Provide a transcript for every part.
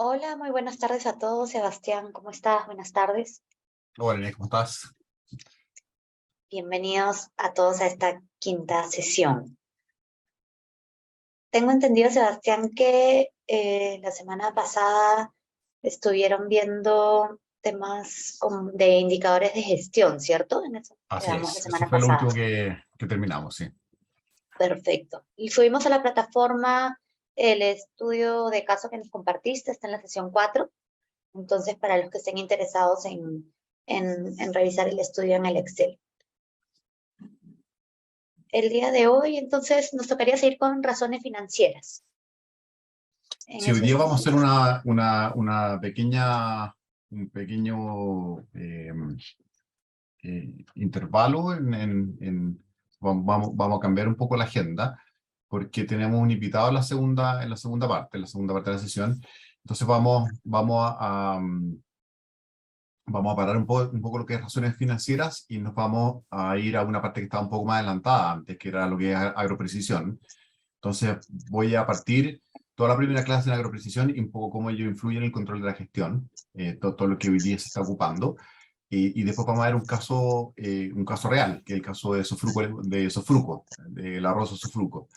Hola, muy buenas tardes a todos. Sebastián, ¿cómo estás? Buenas tardes. Hola, Inés, ¿cómo estás? Bienvenidos a todos a esta quinta sesión. Tengo entendido, Sebastián, que la semana pasada estuvieron viendo temas de indicadores de gestión, ¿cierto? En eso Así quedamos la es, eso semana fue lo pasada. último que terminamos, sí. Perfecto. Y subimos a la plataforma el estudio de caso que nos compartiste, está en la sesión 4. Entonces, para los que estén interesados en revisar el estudio en el Excel. El día de hoy, entonces, nos tocaría seguir con razones financieras. En Sí, hoy ese día vamos a hacer sentido. un pequeño intervalo vamos a cambiar un poco la agenda, porque tenemos un invitado en la segunda parte de la sesión. Entonces vamos a parar un poco lo que es razones financieras y nos vamos a ir a una parte que estaba un poco más adelantada antes, que era lo que es agroprecisión. Entonces voy a partir toda la primera clase en agroprecisión y un poco cómo ello influye en el control de la gestión, todo lo que hoy día se está ocupando. Y después vamos a ver un caso real, que es el caso de Sofruco, del arroz Sofruco.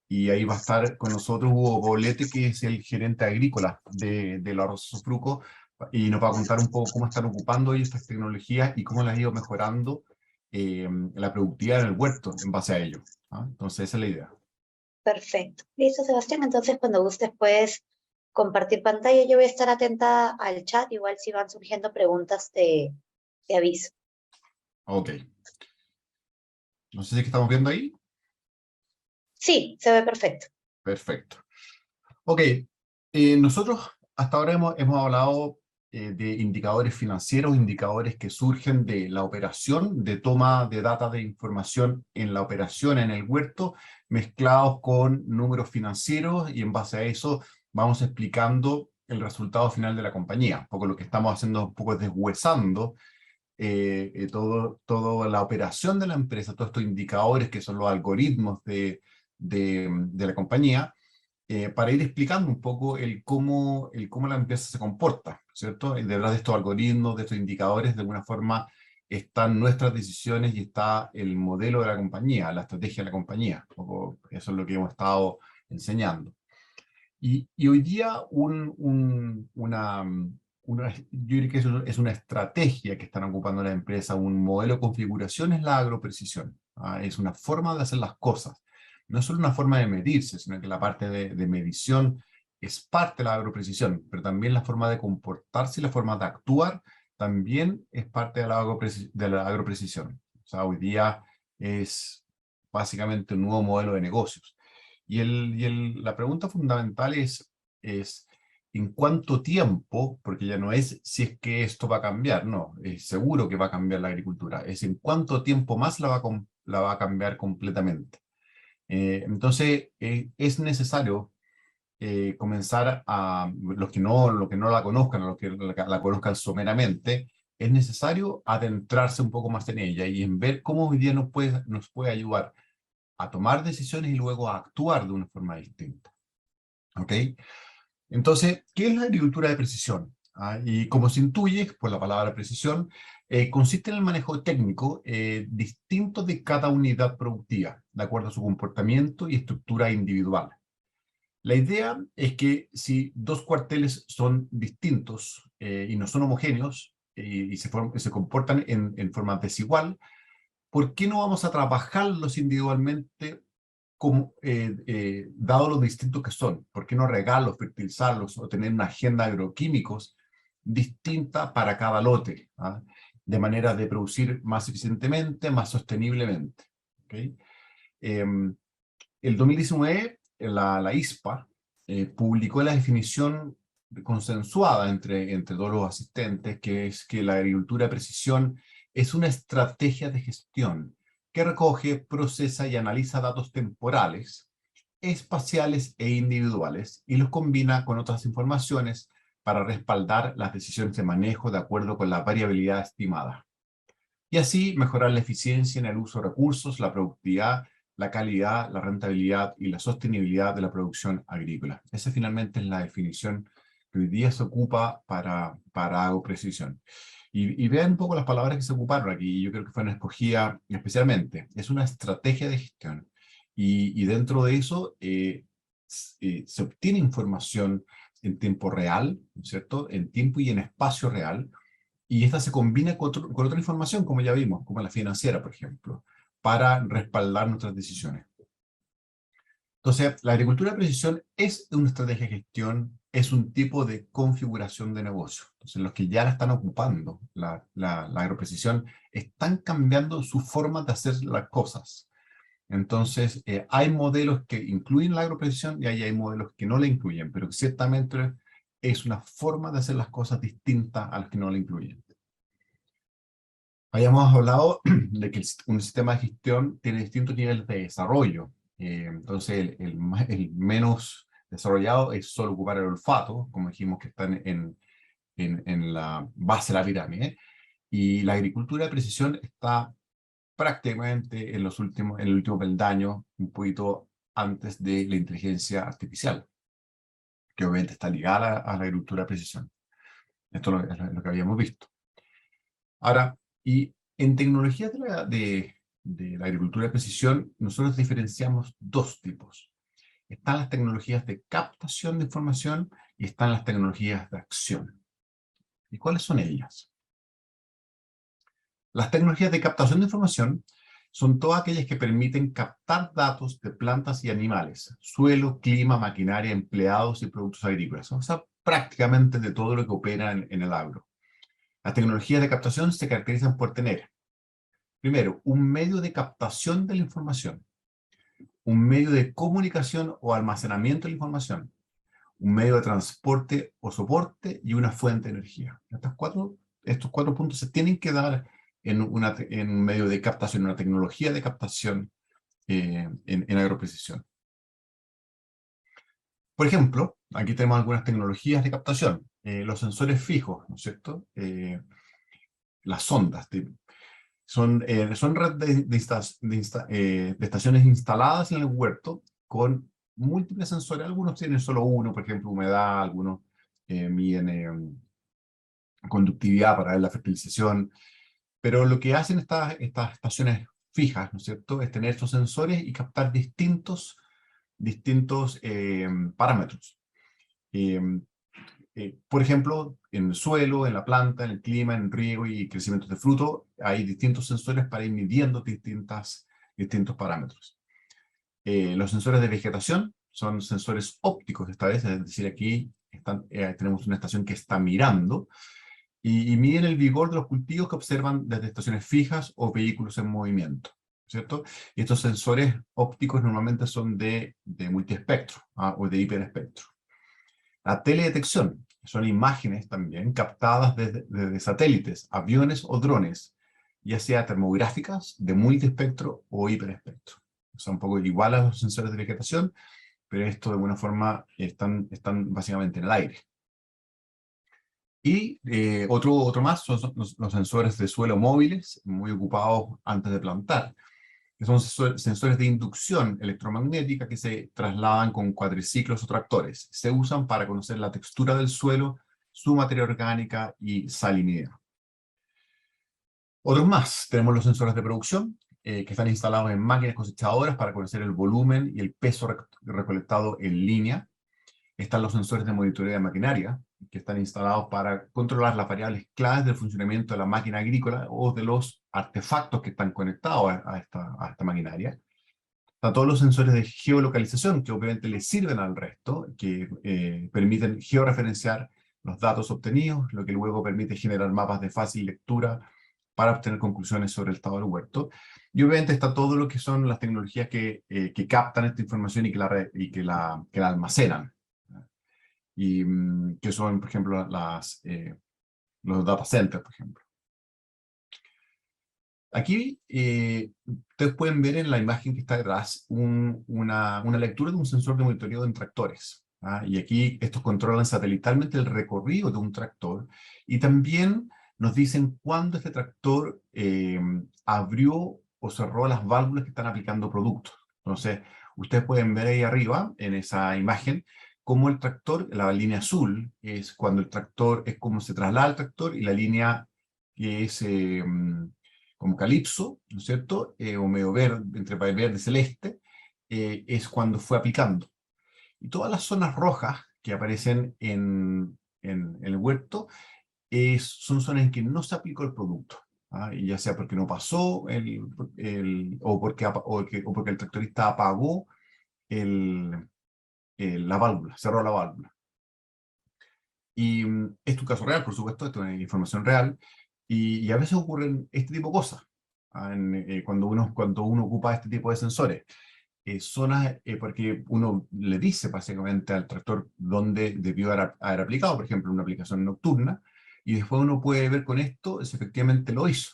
Y ahí va a estar con nosotros Hugo Poblete, que es el gerente agrícola del arroz Sofruco, y nos va a contar un poco cómo están ocupando ellos estas tecnologías y cómo las ha ido mejorando la productividad en el huerto en base a ello. ¿Ah? Entonces esa es la idea. Perfecto. Listo, Sebastián. Entonces, cuando gustes, puedes compartir pantalla. Yo voy a estar atenta al chat. Igual si van surgiendo preguntas, te aviso. Ok. No sé si es que estamos viendo ahí. Sí, se ve perfecto. Perfecto. Ok. Nosotros hasta ahora hemos hablado de indicadores financieros, indicadores que surgen de la operación, de toma de data de información en la operación, en el huerto, mezclados con números financieros y en base a eso vamos explicando el resultado final de la compañía. Un poco lo que estamos haciendo, un poco es deshuesando toda la operación de la empresa, todos estos indicadores que son los algoritmos de la compañía, para ir explicando un poco el cómo la empresa se comporta, ¿cierto? Y detrás de estos algoritmos, de estos indicadores, de alguna forma están nuestras decisiones y está el modelo de la compañía, la estrategia de la compañía. Un poco eso es lo que hemos estado enseñando. Y hoy día yo diría que eso es una estrategia que están ocupando la empresa, un modelo de configuración es la agroprecisión. ¿Ah? Es una forma de hacer las cosas. No es solo una forma de medirse, sino que la parte de medición es parte de la agroprecisión, pero también la forma de comportarse y la forma de actuar también es parte de la agroprecisión. O sea, hoy día es básicamente un nuevo modelo de negocios. La pregunta fundamental es ¿en cuánto tiempo? Porque ya no es si es que esto va a cambiar, no, es seguro que va a cambiar la agricultura, es en cuánto tiempo más la va a cambiar completamente. Entonces, es necesario comenzar los que no la conozcan, a los que la conozcan someramente, es necesario adentrarse un poco más en ella y en ver cómo hoy día nos puede ayudar a tomar decisiones y luego a actuar de una forma distinta. ¿Ok? Entonces, ¿qué es la agricultura de precisión? ¿Ah? Y como se intuye por la palabra precisión, consiste en el manejo técnico distinto de cada unidad productiva, de acuerdo a su comportamiento y estructura individual. La idea es que si dos cuarteles son distintos y no son homogéneos y se comportan en forma desigual, ¿por qué no vamos a trabajarlos individualmente dado lo distintos que son? ¿Por qué no regarlos, fertilizarlos o tener una agenda de agroquímicos distinta para cada lote? ¿Ah? De manera de producir más eficientemente, más sosteniblemente. ¿Okay? El 2019, la ISPA publicó la definición consensuada entre todos los asistentes, que es que la agricultura de precisión es una estrategia de gestión que recoge, procesa y analiza datos temporales, espaciales e individuales y los combina con otras informaciones para respaldar las decisiones de manejo de acuerdo con la variabilidad estimada. Y así mejorar la eficiencia en el uso de recursos, la productividad, la calidad, la rentabilidad y la sostenibilidad de la producción agrícola. Esa finalmente es la definición que hoy día se ocupa para agroprecisión. Y vean un poco las palabras que se ocuparon aquí, yo creo que fueron escogidas especialmente. Es una estrategia de gestión. Y dentro de eso se obtiene información en tiempo real, ¿no es cierto? En tiempo y en espacio real. Y esta se combina con otra información, como ya vimos, como la financiera, por ejemplo, para respaldar nuestras decisiones. Entonces, la agricultura de precisión es una estrategia de gestión, es un tipo de configuración de negocio. Entonces, los que ya la están ocupando, la agroprecisión, están cambiando su forma de hacer las cosas. Entonces, hay modelos que incluyen la agroprecisión y hay modelos que no la incluyen, pero ciertamente es una forma de hacer las cosas distinta a las que no la incluyen. Habíamos hablado de que un sistema de gestión tiene distintos niveles de desarrollo. Entonces, el menos desarrollado es solo ocupar el olfato, como dijimos que están en la base de la pirámide. Y la agricultura de precisión está prácticamente en el último peldaño, un poquito antes de la inteligencia artificial, que obviamente está ligada a la agricultura de precisión. Esto es lo que habíamos visto. Ahora, y en tecnologías de la agricultura de precisión, nosotros diferenciamos dos tipos. Están las tecnologías de captación de información y están las tecnologías de acción. ¿Y cuáles son ellas? Las tecnologías de captación de información son todas aquellas que permiten captar datos de plantas y animales, suelo, clima, maquinaria, empleados y productos agrícolas. O sea, prácticamente de todo lo que opera en el agro. Las tecnologías de captación se caracterizan por tener, primero, un medio de captación de la información, un medio de comunicación o almacenamiento de la información, un medio de transporte o soporte y una fuente de energía. Estos cuatro puntos se tienen que dar en un medio de captación, una tecnología de captación en agroprecisión. Por ejemplo, aquí tenemos algunas tecnologías de captación. Los sensores fijos, ¿no es cierto? Las sondas. Son redes de estaciones instaladas en el huerto con múltiples sensores. Algunos tienen solo uno, por ejemplo, humedad, algunos miden conductividad para ver la fertilización. Pero lo que hacen estas estaciones fijas, ¿no es cierto?, es tener estos sensores y captar distintos parámetros. Por ejemplo, en el suelo, en la planta, en el clima, en el riego y crecimiento de fruto, hay distintos sensores para ir midiendo distintos parámetros. Los sensores de vegetación son sensores ópticos esta vez, es decir, aquí tenemos una estación que está mirando y miden el vigor de los cultivos que observan desde estaciones fijas o vehículos en movimiento, ¿cierto? Y estos sensores ópticos normalmente son de multiespectro o de hiperespectro. La teledetección son imágenes también captadas desde satélites, aviones o drones, ya sea termográficas, de multiespectro o hiperespectro. Son un poco igual a los sensores de vegetación, pero esto de alguna forma están básicamente en el aire. Y otro más son los sensores de suelo móviles, muy ocupados antes de plantar, que son sensores de inducción electromagnética que se trasladan con cuadriciclos o tractores. Se usan para conocer la textura del suelo, su materia orgánica y salinidad. Otros más, tenemos los sensores de producción, que están instalados en máquinas cosechadoras para conocer el volumen y el peso recolectado en línea. Están los sensores de monitoreo de maquinaria, que están instalados para controlar las variables claves del funcionamiento de la máquina agrícola o de los artefactos que están conectados a esta maquinaria. Están todos los sensores de geolocalización, que obviamente le sirven al resto, que permiten georreferenciar los datos obtenidos, lo que luego permite generar mapas de fácil lectura para obtener conclusiones sobre el estado del huerto. Y obviamente está todo lo que son las tecnologías que captan esta información y que la almacenan. Y que son, por ejemplo, los data centers, por ejemplo. Aquí ustedes pueden ver en la imagen que está detrás una lectura de un sensor de monitoreo en tractores. Y aquí estos controlan satelitalmente el recorrido de un tractor y también nos dicen cuándo este tractor abrió o cerró las válvulas que están aplicando productos. Entonces, ustedes pueden ver ahí arriba, en esa imagen, cómo el tractor, la línea azul, es cuando el tractor, es como se traslada el tractor, y la línea que es como calipso, ¿no es cierto? O medio verde, entre verde y celeste, es cuando fue aplicando. Y todas las zonas rojas que aparecen en el huerto son zonas en que no se aplicó el producto. ¿Ah? Y ya sea porque no pasó, o porque el tractorista apagó el, la válvula, cerró la válvula. Y es un caso real, por supuesto, esto es información real, y a veces ocurren este tipo de cosas, ¿ah? Cuando uno ocupa este tipo de sensores. Zonas, porque uno le dice básicamente al tractor dónde debió haber aplicado, por ejemplo, una aplicación nocturna, y después uno puede ver con esto si efectivamente lo hizo.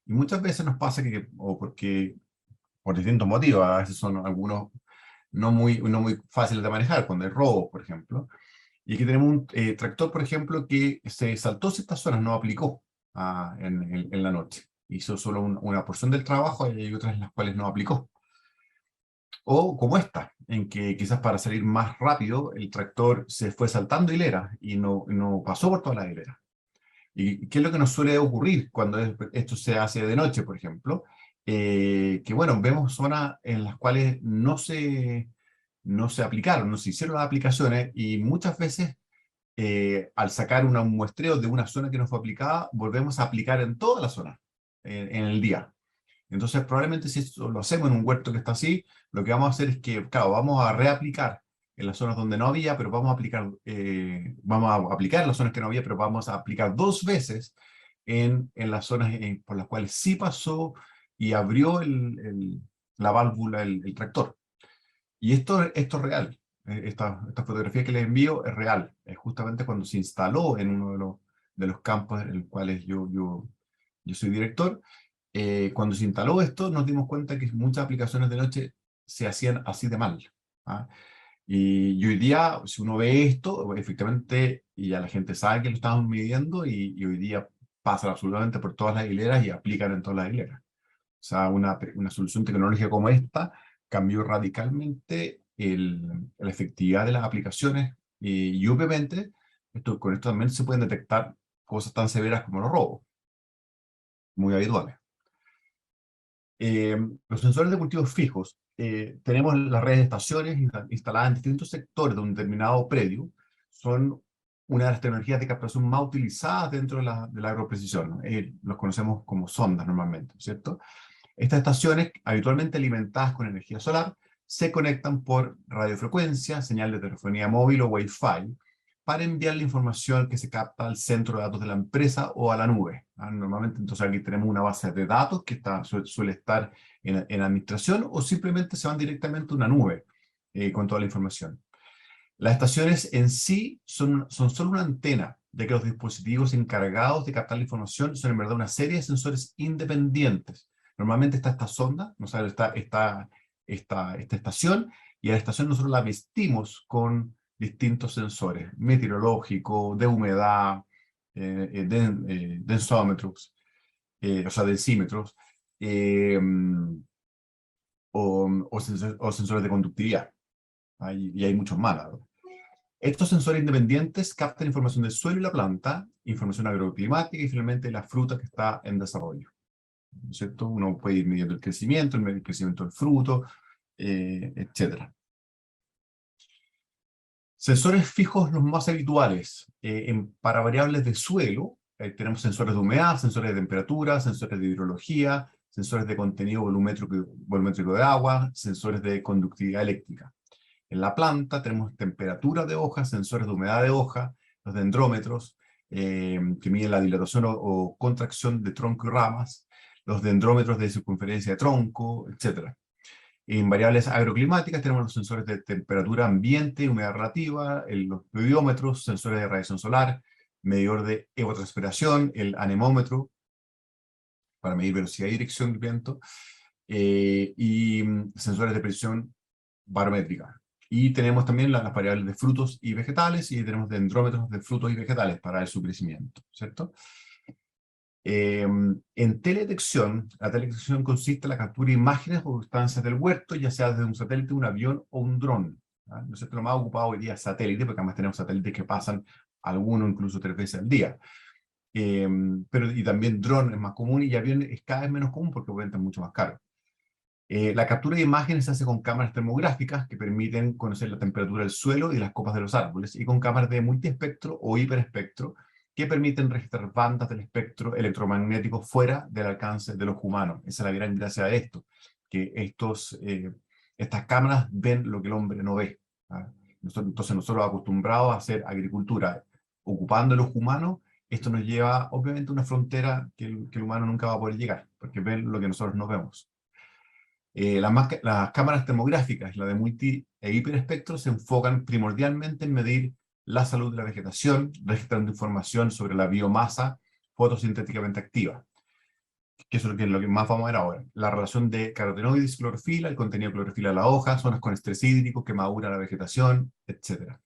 Y muchas veces nos pasa o porque, por distintos motivos, a veces son algunos no muy fáciles de manejar, cuando hay robo, por ejemplo. Y aquí tenemos un tractor, por ejemplo, que se saltó ciertas zonas, no aplicó en la noche. Hizo solo una porción del trabajo y hay otras en las cuales no aplicó. O como esta, en que quizás para salir más rápido, el tractor se fue saltando hileras y no pasó por toda la hilera. ¿Y qué es lo que nos suele ocurrir cuando esto se hace de noche, por ejemplo? Que bueno, vemos zonas en las cuales no se aplicaron, no se hicieron las aplicaciones, y muchas veces al sacar un muestreo de una zona que no fue aplicada, volvemos a aplicar en toda la zona en el día. Entonces, probablemente si esto lo hacemos en un huerto que está así, lo que vamos a hacer es que, claro, vamos a reaplicar en las zonas donde no había, pero vamos a aplicar en las zonas que no había, pero vamos a aplicar 2 veces en las zonas por las cuales sí pasó y abrió la válvula el tractor. Y esto es real. Esta fotografía que les envío es real. Es justamente cuando se instaló en uno de los campos en los cuales yo soy director. Cuando se instaló esto, nos dimos cuenta que muchas aplicaciones de noche se hacían así de mal. ¿Ah? Y hoy día, si uno ve esto, efectivamente, y ya la gente sabe que lo estamos midiendo, y hoy día pasan absolutamente por todas las hileras y aplican en todas las hileras. O sea, una solución tecnológica como esta cambió radicalmente la efectividad de las aplicaciones, y obviamente con esto también se pueden detectar cosas tan severas como los robos, muy habituales. Los sensores de cultivos fijos, tenemos las redes de estaciones instaladas en distintos sectores de un determinado predio. Son una de las tecnologías de captación más utilizadas dentro de la agroprecisión, ¿no? Los conocemos como sondas normalmente, ¿cierto? Estas estaciones, habitualmente alimentadas con energía solar, se conectan por radiofrecuencia, señal de telefonía móvil o Wi-Fi, para enviar la información que se capta al centro de datos de la empresa o a la nube. Normalmente, entonces aquí tenemos una base de datos que suele estar en administración, o simplemente se van directamente a una nube con toda la información. Las estaciones en sí son solo una antena, ya que los dispositivos encargados de captar la información son en verdad una serie de sensores independientes. Normalmente está esta sonda, ¿no? Está esta estación, y a la estación nosotros la vestimos con distintos sensores, meteorológicos, de humedad, densómetros, o sea, densímetros, eh, o sensores de conductividad. Y hay muchos más, la verdad. Estos sensores independientes captan información del suelo y la planta, información agroclimática y finalmente la fruta que está en desarrollo, ¿no es cierto? Uno puede ir midiendo el crecimiento del fruto, etc. Sensores fijos los más habituales. Para variables de suelo, tenemos sensores de humedad, sensores de temperatura, sensores de hidrología, sensores de contenido volumétrico de agua, sensores de conductividad eléctrica. En la planta tenemos temperatura de hoja, sensores de humedad de hoja, los dendrómetros, que miden la dilatación o contracción de tronco y ramas, los dendrómetros de circunferencia de tronco, etc. En variables agroclimáticas tenemos los sensores de temperatura ambiente, humedad relativa, los pluviómetros, sensores de radiación solar, medidor de evapotranspiración, el anemómetro, para medir velocidad y dirección del viento, y sensores de presión barométrica. Y tenemos también las variables de frutos y vegetales, y tenemos dendrómetros de frutos y vegetales para su crecimiento, ¿cierto? En teledetección, la teledetección consiste en la captura de imágenes o sustancias del huerto, ya sea desde un satélite, un avión o un dron. ¿ah? ¿No es cierto? Lo más ocupado hoy día es satélite, porque además tenemos satélites que pasan algunos incluso 3 veces al día. Y también dron es más común y avión es cada vez menos común porque obviamente es mucho más caro. La captura de imágenes se hace con cámaras termográficas que permiten conocer la temperatura del suelo y las copas de los árboles, y con cámaras de multiespectro o hiperespectro que permiten registrar bandas del espectro electromagnético fuera del alcance de los humanos. Esa es la gran gracia de esto, que estas cámaras ven lo que el hombre no ve. ¿Ah? Entonces nosotros acostumbrados a hacer agricultura ocupando los humanos, esto nos lleva obviamente a una frontera que el humano nunca va a poder llegar, porque ven lo que nosotros no vemos. Las cámaras termográficas, la de multi e hiperespectro, se enfocan primordialmente en medir la salud de la vegetación, registrando información sobre la biomasa fotosintéticamente activa, que eso es lo que más vamos a ver ahora. La relación de carotenoides y clorofila, el contenido de clorofila de la hoja, zonas con estrés hídrico que madura la vegetación, etc.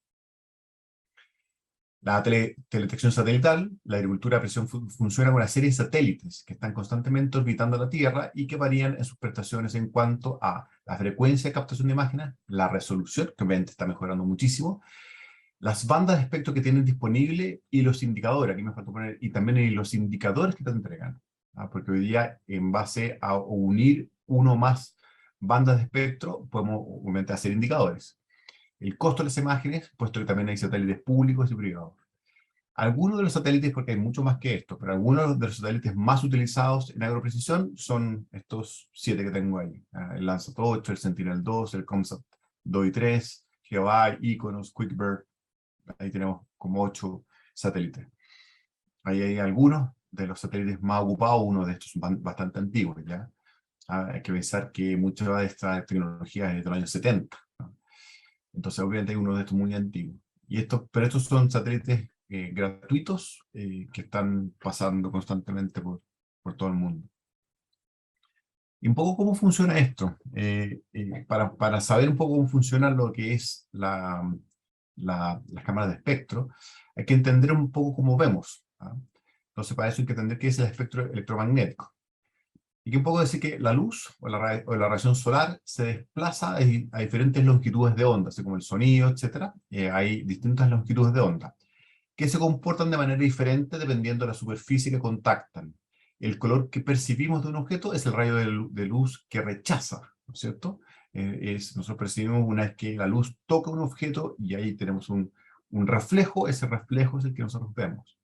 La teledetección satelital, la agricultura a presión funciona con una serie de satélites que están constantemente orbitando la Tierra y que varían en sus prestaciones en cuanto a la frecuencia de captación de imágenes, la resolución, que obviamente está mejorando muchísimo, las bandas de espectro que tienen disponible y los indicadores, aquí me falta poner, y también los indicadores que te entregan. ¿Ah? Porque hoy día, en base a unir uno más bandas de espectro, podemos obviamente hacer indicadores. El costo de las imágenes, puesto que también hay satélites públicos y privados. Algunos de los satélites, porque hay mucho más que esto, pero algunos de los satélites más utilizados en agroprecisión son estos 7 que tengo ahí. El Landsat 8, el Sentinel-2, el COMSAT 2 y 3, GeoEye, Iconos, QuickBird. Ahí tenemos como 8 satélites. Ahí hay algunos de los satélites más ocupados, uno de estos son bastante antiguos, ¿ya? Hay que pensar que mucha de esta tecnología es de los años 70, ¿no? Entonces, obviamente, hay uno de estos muy antiguos. Pero estos son satélites gratuitos que están pasando constantemente por todo el mundo. Y un poco cómo funciona esto, para saber un poco cómo funciona lo que es las cámaras de espectro, hay que entender un poco cómo vemos. ¿Ah? Entonces, para eso hay que entender qué es el espectro electromagnético. Y que un poco decir que la luz o la radiación solar se desplaza a diferentes longitudes de onda, así como el sonido, etc. Hay distintas longitudes de onda, que se comportan de manera diferente dependiendo de la superficie que contactan. El color que percibimos de un objeto es el rayo de luz que rechaza, ¿no es cierto? Nosotros percibimos una vez que la luz toca un objeto y ahí tenemos un reflejo, ese reflejo es el que nosotros vemos.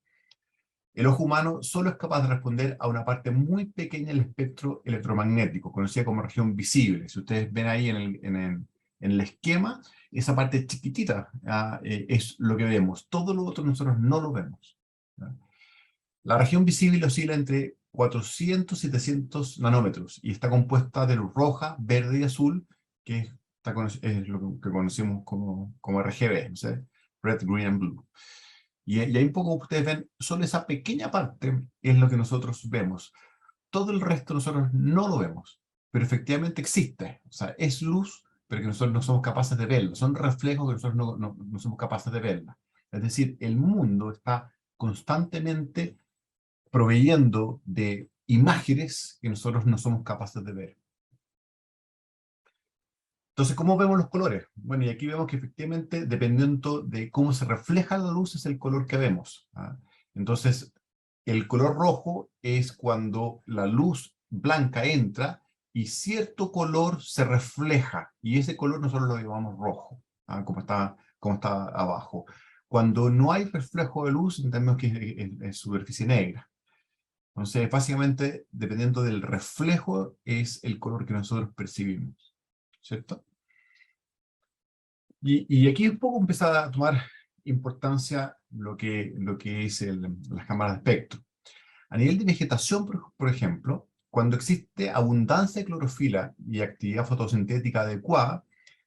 El ojo humano solo es capaz de responder a una parte muy pequeña del espectro electromagnético, conocida como región visible. Si ustedes ven ahí en el esquema, esa parte chiquitita es lo que vemos. Todo lo otro nosotros no lo vemos. ¿Ya? La región visible oscila entre 400 y 700 nanómetros y está compuesta de luz roja, verde y azul, que es lo que conocemos como RGB, ¿no sé? Red, Green and Blue. Y ahí un poco ustedes ven, solo esa pequeña parte es lo que nosotros vemos. Todo el resto nosotros no lo vemos, pero efectivamente existe. O sea, es luz, pero que nosotros no somos capaces de verlo. Son reflejos que nosotros no somos capaces de verla. Es decir, el mundo está constantemente proveyendo de imágenes que nosotros no somos capaces de ver. Entonces, ¿cómo vemos los colores? Bueno, y aquí vemos que efectivamente, dependiendo de cómo se refleja la luz, es el color que vemos. ¿Ah? Entonces, el color rojo es cuando la luz blanca entra y cierto color se refleja, y ese color nosotros lo llamamos rojo, ¿ah? Como está abajo. Cuando no hay reflejo de luz, entendemos que es superficie negra. Entonces, básicamente, dependiendo del reflejo, es el color que nosotros percibimos, ¿cierto? Y aquí un poco empieza a tomar importancia lo que es las cámaras de espectro. A nivel de vegetación, por ejemplo, cuando existe abundancia de clorofila y actividad fotosintética adecuada,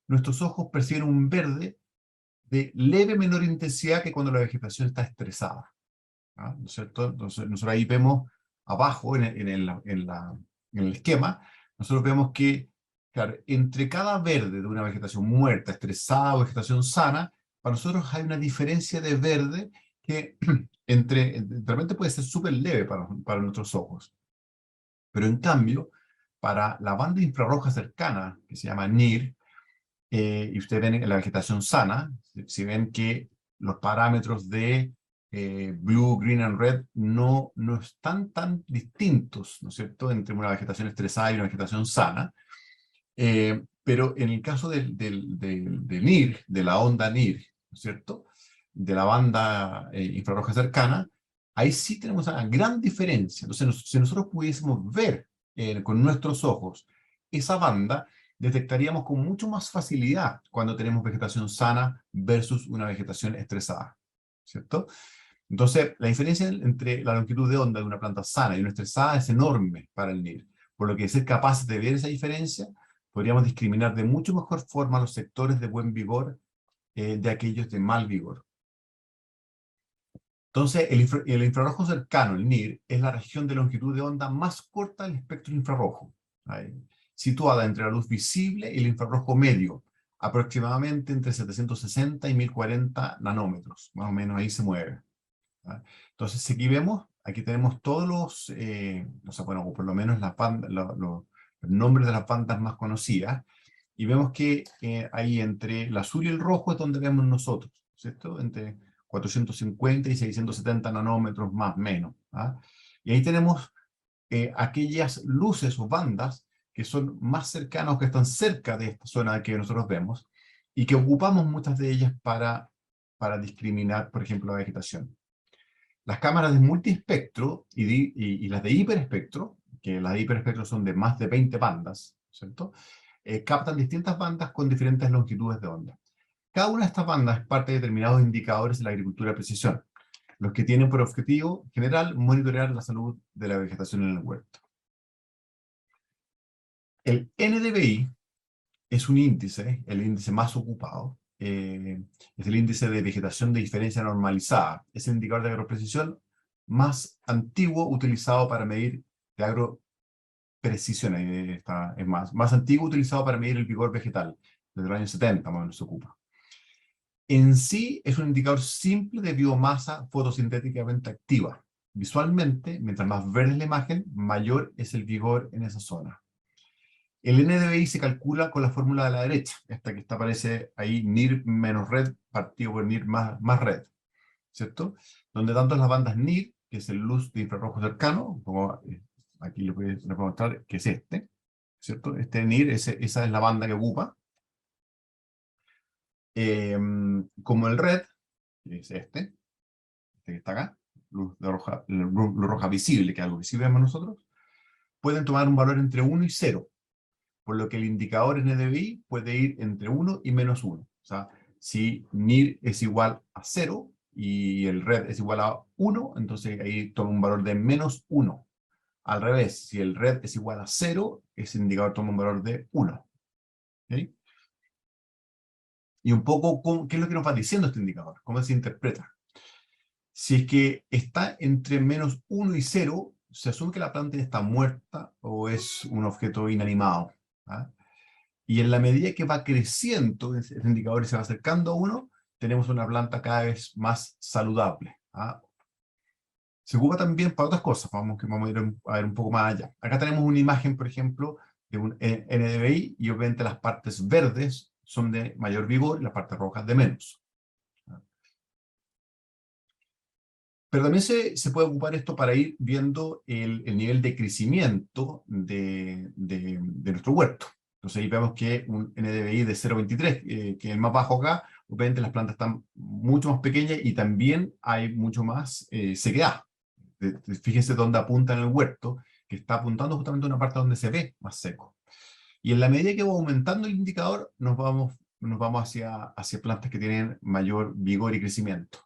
nuestros ojos perciben un verde de leve menor intensidad que cuando la vegetación está estresada. ¿Ah? ¿No es cierto? Entonces, nosotros ahí vemos abajo, en el esquema, nosotros vemos que, claro, entre cada verde de una vegetación muerta, estresada o vegetación sana, para nosotros hay una diferencia de verde que realmente puede ser súper leve para nuestros ojos. Pero en cambio, para la banda infrarroja cercana, que se llama NIR, y ustedes ven en la vegetación sana, si ven que los parámetros de blue, green and red no están tan distintos, ¿no es cierto?, entre una vegetación estresada y una vegetación sana. Pero en el caso del NIR, de la onda NIR, ¿no es cierto?, de la banda infrarroja cercana, ahí sí tenemos una gran diferencia. Entonces, si nosotros pudiésemos ver con nuestros ojos esa banda, detectaríamos con mucho más facilidad cuando tenemos vegetación sana versus una vegetación estresada, ¿cierto? Entonces, la diferencia entre la longitud de onda de una planta sana y una estresada es enorme para el NIR, por lo que ser capaces de ver esa diferencia, podríamos discriminar de mucho mejor forma los sectores de buen vigor de aquellos de mal vigor. Entonces, el infrarrojo cercano, el NIR, es la región de longitud de onda más corta del espectro infrarrojo, ahí, situada entre la luz visible y el infrarrojo medio, aproximadamente entre 760 y 1040 nanómetros, más o menos ahí se mueve. ¿Ah? Entonces, aquí vemos, aquí tenemos todos los, o sea, bueno, o por lo menos las bandas, los nombres de las bandas más conocidas, y vemos que ahí entre el azul y el rojo es donde vemos nosotros, ¿cierto? Entre 450 y 670 nanómetros más o menos. ¿Ah? Y ahí tenemos aquellas luces o bandas que son más cercanas o que están cerca de esta zona que nosotros vemos, y que ocupamos muchas de ellas para discriminar, por ejemplo, la vegetación. Las cámaras de multiespectro y las de hiperespectro, que las de hiperespectro son de más de 20 bandas, ¿cierto? Captan distintas bandas con diferentes longitudes de onda. Cada una de estas bandas es parte de determinados indicadores de la agricultura de precisión, los que tienen por objetivo general monitorear la salud de la vegetación en el huerto. El NDVI es un índice, el índice más ocupado, es el índice de vegetación de diferencia normalizada. Es el indicador de agroprecisión más antiguo utilizado para medir de agroprecisión, es más antiguo utilizado para medir el vigor vegetal, desde los años 70 más o menos se ocupa. En sí es un indicador simple de biomasa fotosintéticamente activa. Visualmente, mientras más verde es la imagen, mayor es el vigor en esa zona. El NDVI se calcula con la fórmula de la derecha, esta que aparece ahí, NIR menos red, partido por NIR más red, ¿cierto? Donde tanto las bandas NIR, que es el luz de infrarrojo cercano, como aquí les voy a mostrar, que es este, ¿cierto? Este NIR, esa es la banda que ocupa. Como el red, que es este que está acá, luz roja visible, que es algo que sí vemos nosotros, pueden tomar un valor entre 1 y 0. Por lo que el indicador NDVI puede ir entre 1 y menos 1. O sea, si NIR es igual a 0 y el red es igual a 1, entonces ahí toma un valor de menos 1. Al revés, si el red es igual a 0, ese indicador toma un valor de 1. ¿Okay? Y un poco, ¿qué es lo que nos va diciendo este indicador? ¿Cómo se interpreta? Si es que está entre menos 1 y 0, se asume que la planta ya está muerta o es un objeto inanimado. ¿Ah? Y en la medida que va creciendo ese indicador y se va acercando a 1, tenemos una planta cada vez más saludable. ¿Ah? Se ocupa también para otras cosas, vamos a ir a ver un poco más allá. Acá tenemos una imagen, por ejemplo, de un NDVI, y obviamente las partes verdes son de mayor vigor y las partes rojas de menos. Pero también se puede ocupar esto para ir viendo el nivel de crecimiento de nuestro huerto. Entonces ahí vemos que un NDVI de 0,23, que es el más bajo acá, obviamente las plantas están mucho más pequeñas y también hay mucho más sequedad. Fíjense dónde apunta en el huerto, que está apuntando justamente a una parte donde se ve más seco. Y en la medida que va aumentando el indicador, nos vamos hacia plantas que tienen mayor vigor y crecimiento,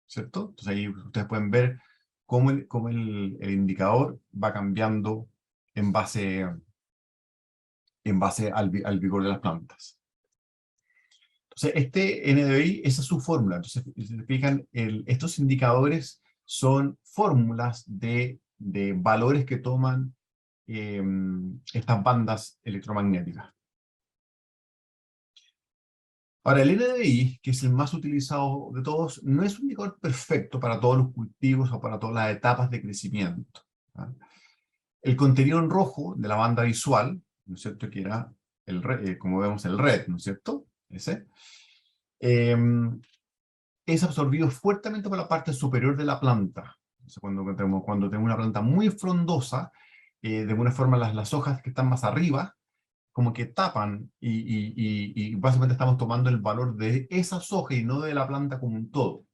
¿cierto? Entonces ahí ustedes pueden ver cómo el indicador va cambiando en base al vigor de las plantas. Entonces, este NDVI, esa es su fórmula. Entonces, si se fijan, estos indicadores son fórmulas de valores que toman estas bandas electromagnéticas. Ahora, el NDVI, que es el más utilizado de todos, no es un indicador perfecto para todos los cultivos o para todas las etapas de crecimiento. ¿Ah? El contenido en rojo de la banda visual, ¿no es cierto?, que era como vemos el red, ¿no es cierto? Ese. Es absorbido fuertemente por la parte superior de la planta. Entonces, cuando tenemos una planta muy frondosa, de alguna forma las hojas que están más arriba, como que tapan y básicamente estamos tomando el valor de esas hojas y no de la planta como un todo.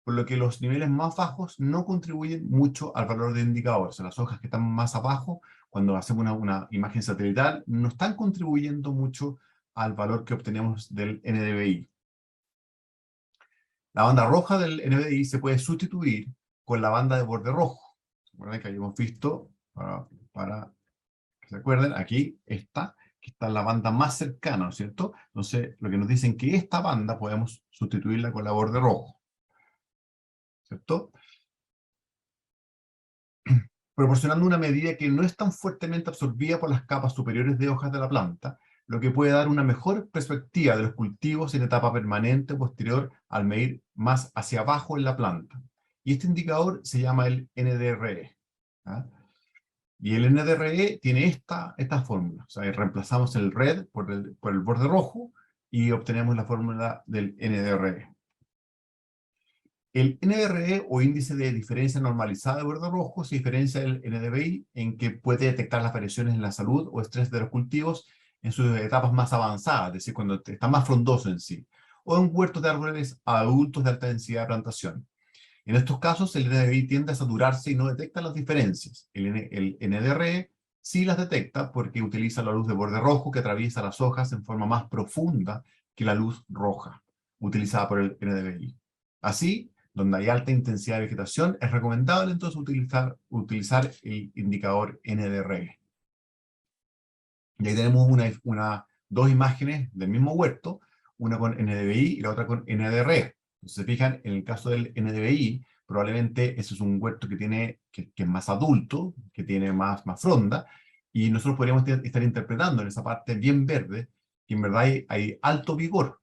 Por lo que los niveles más bajos no contribuyen mucho al valor del indicador. O sea, las hojas que están más abajo, cuando hacemos una imagen satelital, no están contribuyendo mucho al valor que obtenemos del NDVI. La banda roja del NDVI se puede sustituir con la banda de borde rojo. Recuerden que habíamos visto, para que se acuerden, aquí está, que está la banda más cercana, ¿no es cierto? Entonces, lo que nos dicen que esta banda podemos sustituirla con la borde rojo, ¿cierto? Proporcionando una medida que no es tan fuertemente absorbida por las capas superiores de hojas de la planta, lo que puede dar una mejor perspectiva de los cultivos en etapa permanente o posterior al medir más hacia abajo en la planta. Y este indicador se llama el NDRE. ¿Ah? Y el NDRE tiene esta fórmula. O sea, reemplazamos el red por el borde rojo y obtenemos la fórmula del NDRE. El NDRE, o índice de diferencia normalizada de borde rojo, se diferencia del NDVI en que puede detectar las variaciones en la salud o estrés de los cultivos en sus etapas más avanzadas, es decir, cuando está más frondoso en sí, o en huertos de árboles adultos de alta densidad de plantación. En estos casos, el NDVI tiende a saturarse y no detecta las diferencias. El NDRE sí las detecta porque utiliza la luz de borde rojo que atraviesa las hojas en forma más profunda que la luz roja, utilizada por el NDVI. Así, donde hay alta intensidad de vegetación, es recomendable entonces utilizar el indicador NDRE. Y ahí tenemos dos imágenes del mismo huerto, una con NDVI y la otra con NDRE. Si se fijan, en el caso del NDVI, probablemente ese es un huerto que es más adulto, que tiene más fronda, y nosotros podríamos estar interpretando en esa parte bien verde que en verdad hay alto vigor.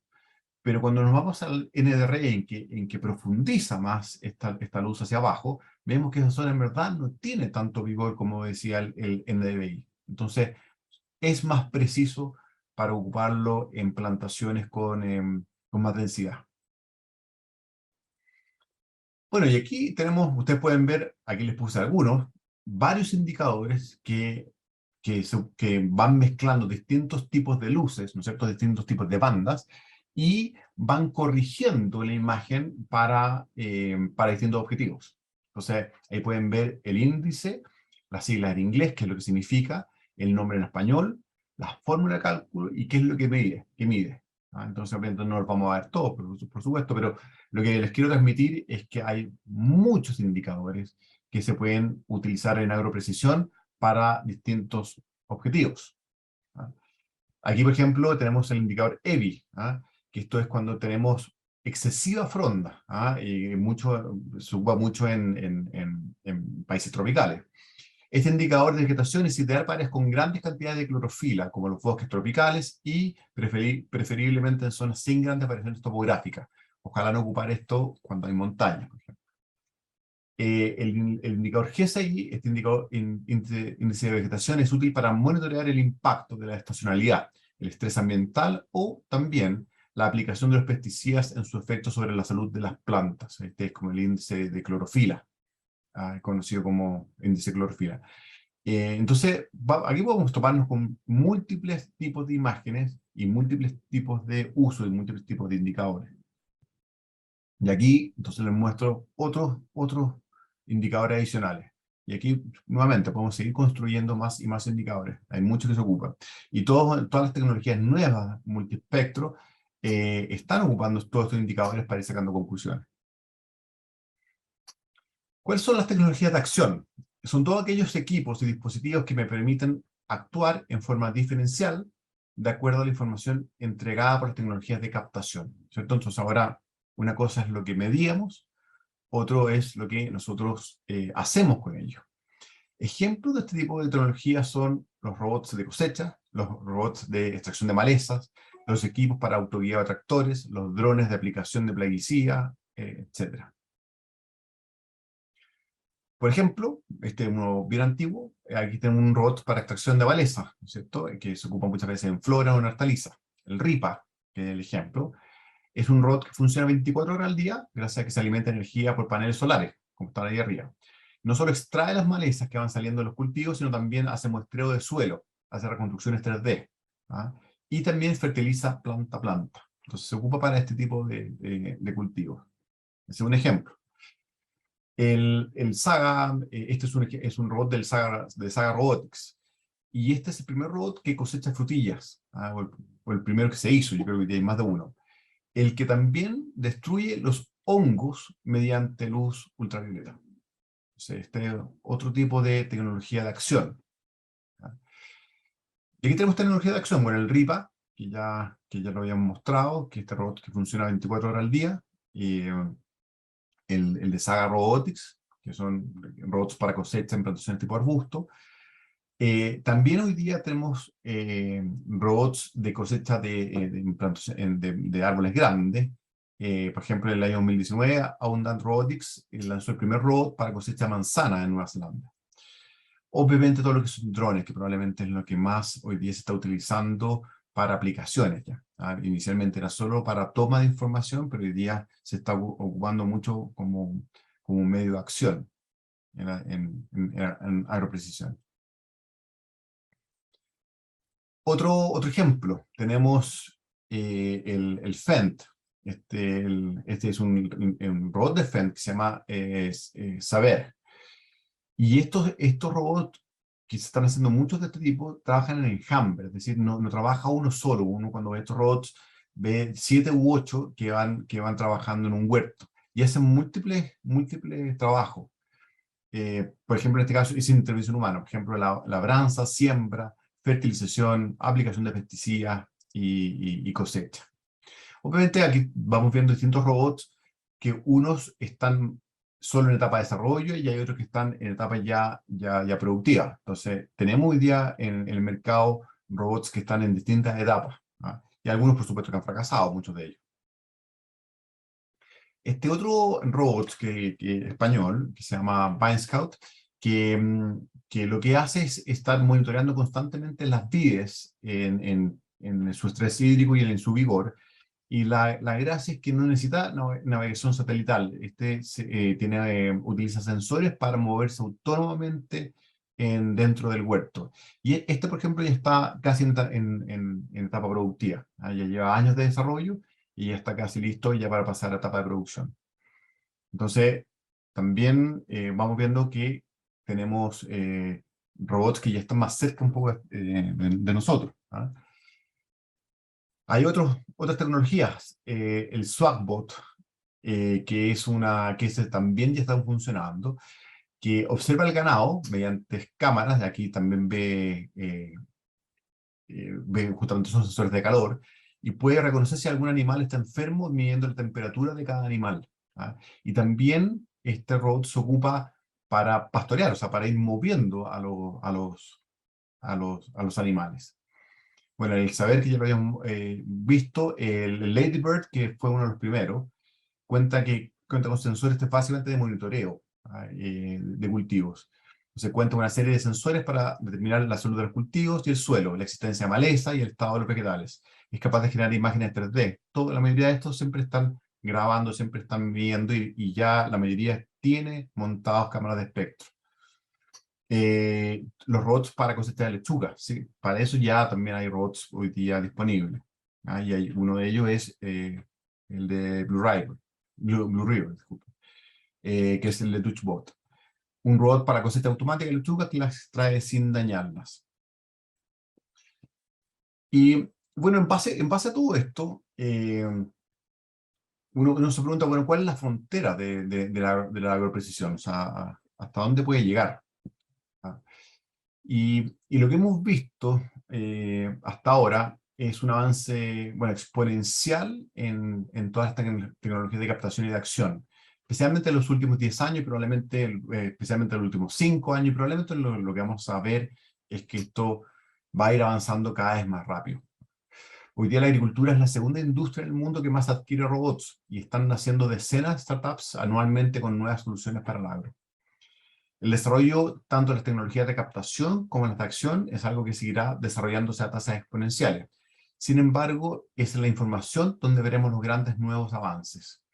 Pero cuando nos vamos al NDRE en que profundiza más esta luz hacia abajo, vemos que esa zona en verdad no tiene tanto vigor como decía el NDVI. Entonces, es más preciso para ocuparlo en plantaciones con más densidad. Bueno, y aquí tenemos, ustedes pueden ver, aquí les puse algunos, varios indicadores que van mezclando distintos tipos de luces, ¿no es cierto?, distintos tipos de bandas, y van corrigiendo la imagen para distintos objetivos. Entonces, ahí pueden ver el índice, las siglas en inglés, qué es lo que significa, el nombre en español, la fórmula de cálculo y qué es lo que mide. Entonces, obviamente no los vamos a ver todos, por supuesto, pero lo que les quiero transmitir es que hay muchos indicadores que se pueden utilizar en agroprecisión para distintos objetivos. Aquí, por ejemplo, tenemos el indicador EBI, que esto es cuando tenemos excesiva fronda, y se ocupa mucho en países tropicales. Este indicador de vegetación es ideal para áreas con grandes cantidades de clorofila, como los bosques tropicales, y preferiblemente en zonas sin grandes variaciones topográficas. Ojalá no ocupar esto cuando hay montañas, por ejemplo. El indicador GSI, este índice de vegetación, es útil para monitorear el impacto de la estacionalidad, el estrés ambiental o también la aplicación de los pesticidas en su efecto sobre la salud de las plantas. Este es como el índice de clorofila, conocido como índice de clorofila. Entonces, aquí podemos toparnos con múltiples tipos de imágenes y múltiples tipos de uso y múltiples tipos de indicadores. Y aquí, entonces les muestro otros indicadores adicionales. Y aquí, nuevamente, podemos seguir construyendo más y más indicadores. Hay muchos que se ocupan. Y todas las tecnologías nuevas, multiespectro, están ocupando todos estos indicadores para ir sacando conclusiones. ¿Cuáles son las tecnologías de acción? Son todos aquellos equipos y dispositivos que me permiten actuar en forma diferencial de acuerdo a la información entregada por las tecnologías de captación, ¿cierto? Entonces ahora una cosa es lo que medíamos, otro es lo que nosotros hacemos con ello. Ejemplos de este tipo de tecnologías son los robots de cosecha, los robots de extracción de malezas, los equipos para autoguiado de tractores, los drones de aplicación de plaguicida, etc. Por ejemplo, este es uno bien antiguo, aquí tenemos un robot para extracción de maleza, ¿no es cierto? Que se ocupa muchas veces en flora o en hortaliza. El RIPA, que es el ejemplo, es un robot que funciona 24 horas al día, gracias a que se alimenta de energía por paneles solares, como están ahí arriba. No solo extrae las malezas que van saliendo de los cultivos, sino también hace muestreo de suelo, hace reconstrucciones 3D, ¿ah? Y también fertiliza planta a planta. Entonces se ocupa para este tipo de cultivos. Ese es un ejemplo. El Saga, este es un robot de Saga Robotics. Y este es el primer robot que cosecha frutillas, ¿ah? O el primero que se hizo, yo creo que hay más de uno. El que también destruye los hongos mediante luz ultravioleta. Entonces, este es otro tipo de tecnología de acción, ¿ah? Y aquí tenemos tecnología de acción. Bueno, el RIPA, que ya lo habíamos mostrado, que este robot que funciona 24 horas al día, y el de Saga Robotics, que son robots para cosecha en plantaciones tipo arbusto. También hoy día tenemos robots de cosecha de árboles grandes. Por ejemplo, en el año 2019, Abundant Robotics lanzó el primer robot para cosecha de manzana en Nueva Zelanda. Obviamente todo lo que son drones, que probablemente es lo que más hoy día se está utilizando para aplicaciones ya. Inicialmente era solo para toma de información, pero hoy día se está ocupando mucho como un medio de acción en agroprecisión. Otro ejemplo, tenemos el Fendt. Este es un robot de Fendt que se llama Saber. Y estos robots, que se están haciendo muchos de este tipo, trabajan en enjambre, es decir, no trabaja uno solo. Uno cuando ve estos robots ve 7 u 8 que van trabajando en un huerto y hacen múltiples trabajos. Por ejemplo, en este caso es intervención humana, por ejemplo, labranza, siembra, fertilización, aplicación de pesticidas y cosecha. Obviamente aquí vamos viendo distintos robots que unos están solo en etapa de desarrollo y hay otros que están en etapa ya productiva. Entonces, tenemos hoy día en el mercado robots que están en distintas etapas, ¿ah? Y algunos, por supuesto, que han fracasado, muchos de ellos. Este otro robot español, que se llama VineScout, que lo que hace es estar monitoreando constantemente las vides en su estrés hídrico y en su vigor. Y la gracia es que no necesita navegación satelital. Utiliza sensores para moverse autónomamente dentro del huerto. Y este, por ejemplo, ya está casi en etapa productiva, ¿ah? Ya lleva años de desarrollo y ya está casi listo ya para pasar a etapa de producción. Entonces, también vamos viendo que tenemos robots que ya están más cerca un poco de nosotros, ¿ah? Hay otras tecnologías, el Swagbot, que también ya están funcionando, que observa el ganado mediante cámaras, de aquí también ve justamente esos sensores de calor, y puede reconocer si algún animal está enfermo midiendo la temperatura de cada animal, ¿ah? Y también este robot se ocupa para pastorear, o sea, para ir moviendo a los animales. Bueno, el Saber, que ya lo habíamos visto, el Lady Bird, que fue uno de los primeros, cuenta con sensores fácilmente de monitoreo, de cultivos. Se cuenta con una serie de sensores para determinar la salud de los cultivos y el suelo, la existencia de maleza y el estado de los vegetales. Es capaz de generar imágenes 3D. La mayoría de estos siempre están grabando, siempre están viendo y ya la mayoría tiene montados cámaras de espectro. Los robots para cosechar lechuga, ¿sí? Para eso ya también hay robots hoy día disponibles, ¿ah? Y uno de ellos es el de Blue River, disculpe, que es el de TouchBot. Un robot para cosecha automática de lechugas que las extrae sin dañarlas. Y bueno, en base a todo esto, uno se pregunta, bueno, ¿cuál es la frontera de la agroprecisión? O sea, ¿hasta dónde puede llegar? ¿Ah? Y lo que hemos visto hasta ahora es un avance, bueno, exponencial en todas estas tecnologías de captación y de acción, especialmente en los últimos 10 años, probablemente, especialmente en los últimos 5 años, y probablemente lo que vamos a ver es que esto va a ir avanzando cada vez más rápido. Hoy día la agricultura es la segunda industria en el mundo que más adquiere robots, y están naciendo decenas de startups anualmente con nuevas soluciones para el agro. El desarrollo tanto de las tecnologías de captación como las de acción es algo que seguirá desarrollándose a tasas exponenciales. Sin embargo, es en la información donde veremos los grandes nuevos avances.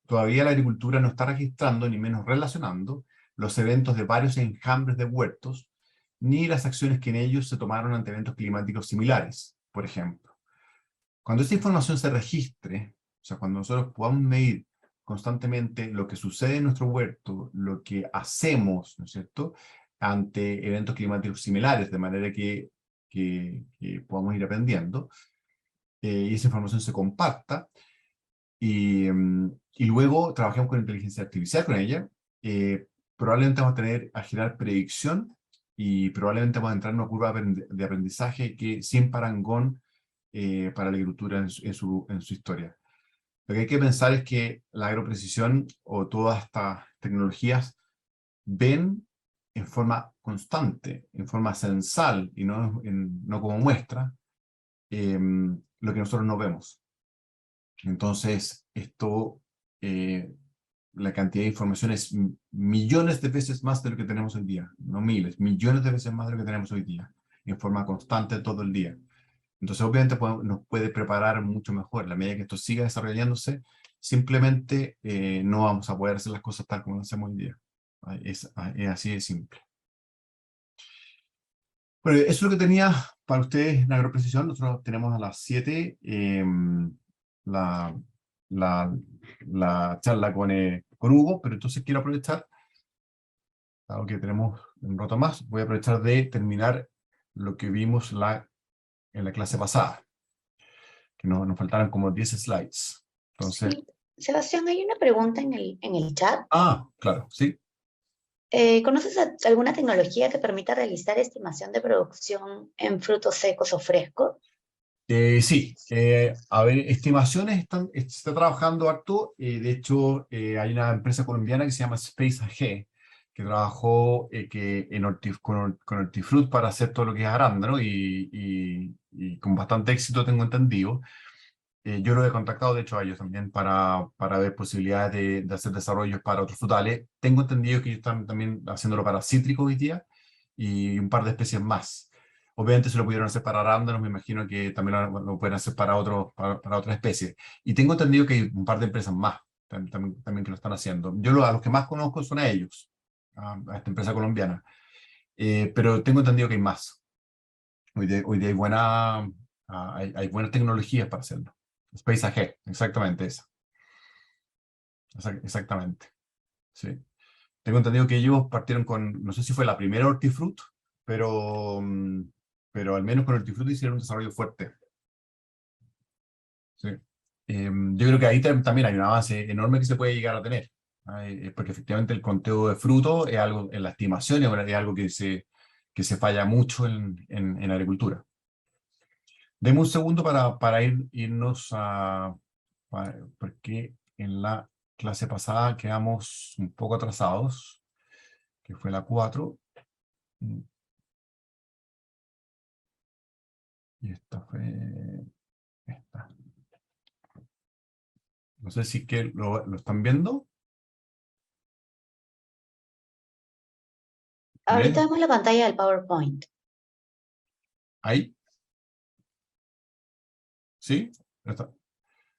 Todavía la agricultura no está registrando, ni menos relacionando, los eventos de varios enjambres de huertos, ni las acciones que en ellos se tomaron ante eventos climáticos similares, por ejemplo. Cuando esta información se registre, o sea, cuando nosotros podamos medir constantemente lo que sucede en nuestro huerto, lo que hacemos, ¿no es cierto?, ante eventos climáticos similares, de manera que podamos ir aprendiendo, y esa información se comparta, y luego trabajemos con inteligencia artificial con ella, probablemente vamos a generar predicción, y probablemente vamos a entrar en una curva de aprendizaje que sin parangón para la agricultura en su historia. Lo que hay que pensar es que la agroprecisión o todas estas tecnologías ven en forma constante, en forma censal y no como muestra, lo que nosotros no vemos. Entonces, la cantidad de información es millones de veces más de lo que tenemos hoy día, no miles, millones de veces más de lo que tenemos hoy día, en forma constante todo el día. Entonces, obviamente, nos puede preparar mucho mejor. A la medida que esto siga desarrollándose, simplemente no vamos a poder hacer las cosas tal como lo hacemos hoy día. Es así de simple. Bueno, eso es lo que tenía para ustedes en Agroprecisión. Nosotros tenemos a las 7 la, la charla con Hugo, pero entonces quiero aprovechar, dado que tenemos un rato más, voy a aprovechar de terminar lo que vimos en la clase pasada, que nos faltaron como 10 slides. Entonces, Sí. Sebastián, hay una pregunta en el chat. claro, sí. ¿Conoces alguna tecnología que permita realizar estimación de producción en frutos secos o frescos? Sí, a ver, estimaciones se está trabajando harto. De hecho, hay una empresa colombiana que se llama Space AG, que trabajó con Hortifruit para hacer todo lo que es arándano y con bastante éxito, tengo entendido. Yo lo he contactado, de hecho, a ellos también para ver posibilidades de hacer desarrollos para otros frutales. Tengo entendido que ellos están también haciéndolo para cítricos hoy día y un par de especies más. Obviamente se lo pudieron hacer para arándanos, me imagino que también lo pueden hacer para otras especies. Y tengo entendido que hay un par de empresas más también que lo están haciendo. A los que más conozco son a ellos, a esta empresa colombiana. Pero tengo entendido que hay más. Hoy día hay buenas tecnologías para hacerlo. Space AG, exactamente esa. Exactamente. Sí. Tengo entendido que ellos partieron con, no sé si fue la primera Hortifruit, pero al menos con Hortifruit hicieron un desarrollo fuerte. Sí. Yo creo que ahí también hay un avance enorme que se puede llegar a tener. Porque efectivamente el conteo de fruto es algo, en la estimación es algo que se falla mucho en agricultura. Deme un segundo para irnos porque en la clase pasada quedamos un poco atrasados, que fue la 4. Y esta fue esta. No sé si que lo están viendo. Ahorita ¿Ven? vemos la pantalla del PowerPoint. Ahí. ¿Sí? Está.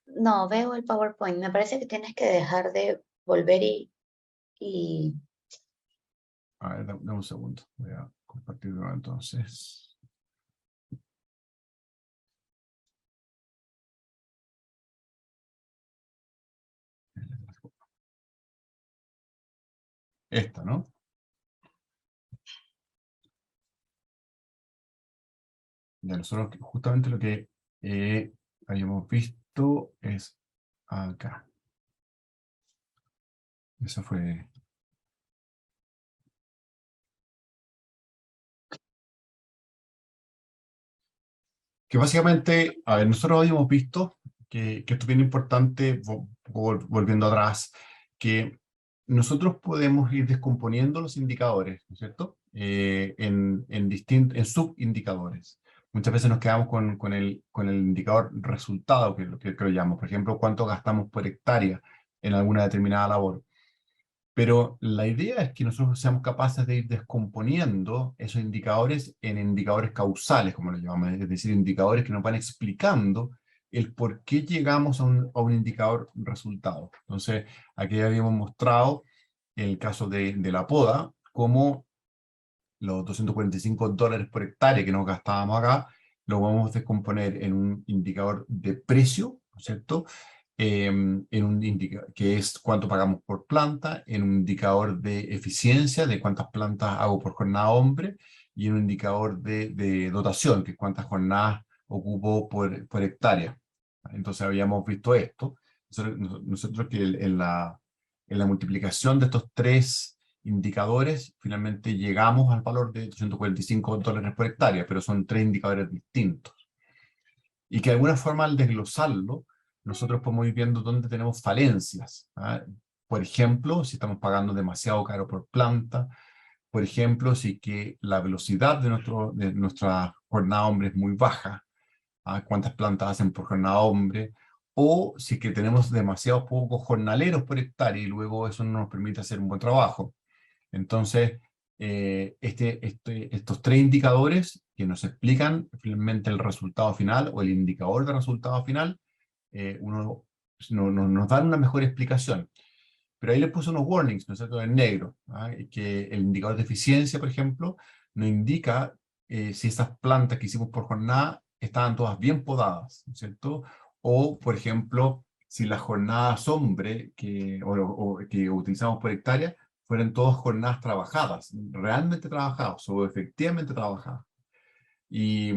No, veo el PowerPoint. Me parece que tienes que dejar de volver y... A ver, dame un segundo. Voy a compartirlo entonces. Esta, ¿no? Ya nosotros justamente lo que habíamos visto es acá. Eso fue. Que básicamente, a ver, nosotros habíamos visto que esto es bien importante, volviendo atrás, que nosotros podemos ir descomponiendo los indicadores, ¿no es cierto? En subindicadores. Muchas veces nos quedamos con el indicador resultado, que es lo que llamamos, por ejemplo, cuánto gastamos por hectárea en alguna determinada labor. Pero la idea es que nosotros seamos capaces de ir descomponiendo esos indicadores en indicadores causales, como lo llamamos, es decir, indicadores que nos van explicando el por qué llegamos a un indicador resultado. Entonces, aquí habíamos mostrado el caso de la poda, como los $245 por hectárea que nos gastábamos acá, lo vamos a descomponer en un indicador de precio, ¿no es cierto? En un indicador que es cuánto pagamos por planta, en un indicador de eficiencia, de cuántas plantas hago por jornada hombre, y en un indicador de dotación, que es cuántas jornadas ocupo por hectárea. Entonces habíamos visto esto. Nosotros que en la multiplicación de estos tres indicadores, finalmente llegamos al valor de $245 por hectárea, pero son tres indicadores distintos. Y que de alguna forma al desglosarlo, nosotros podemos ir viendo dónde tenemos falencias. ¿Ah? Por ejemplo, si estamos pagando demasiado caro por planta, por ejemplo, si que la velocidad de nuestra jornada hombre es muy baja, ¿ah? Cuántas plantas hacen por jornada hombre, o si que tenemos demasiados pocos jornaleros por hectárea y luego eso no nos permite hacer un buen trabajo. Entonces, estos tres indicadores que nos explican finalmente el resultado final o el indicador de resultado final, nos dan una mejor explicación. Pero ahí le puse unos warnings, ¿no es cierto?, en negro, ¿ah? Que el indicador de eficiencia, por ejemplo, nos indica si esas plantas que hicimos por jornada estaban todas bien podadas, ¿no es cierto? O, por ejemplo, si las jornadas hombre o que utilizamos por hectárea fueran todas jornadas trabajadas, realmente trabajadas o efectivamente trabajadas. Y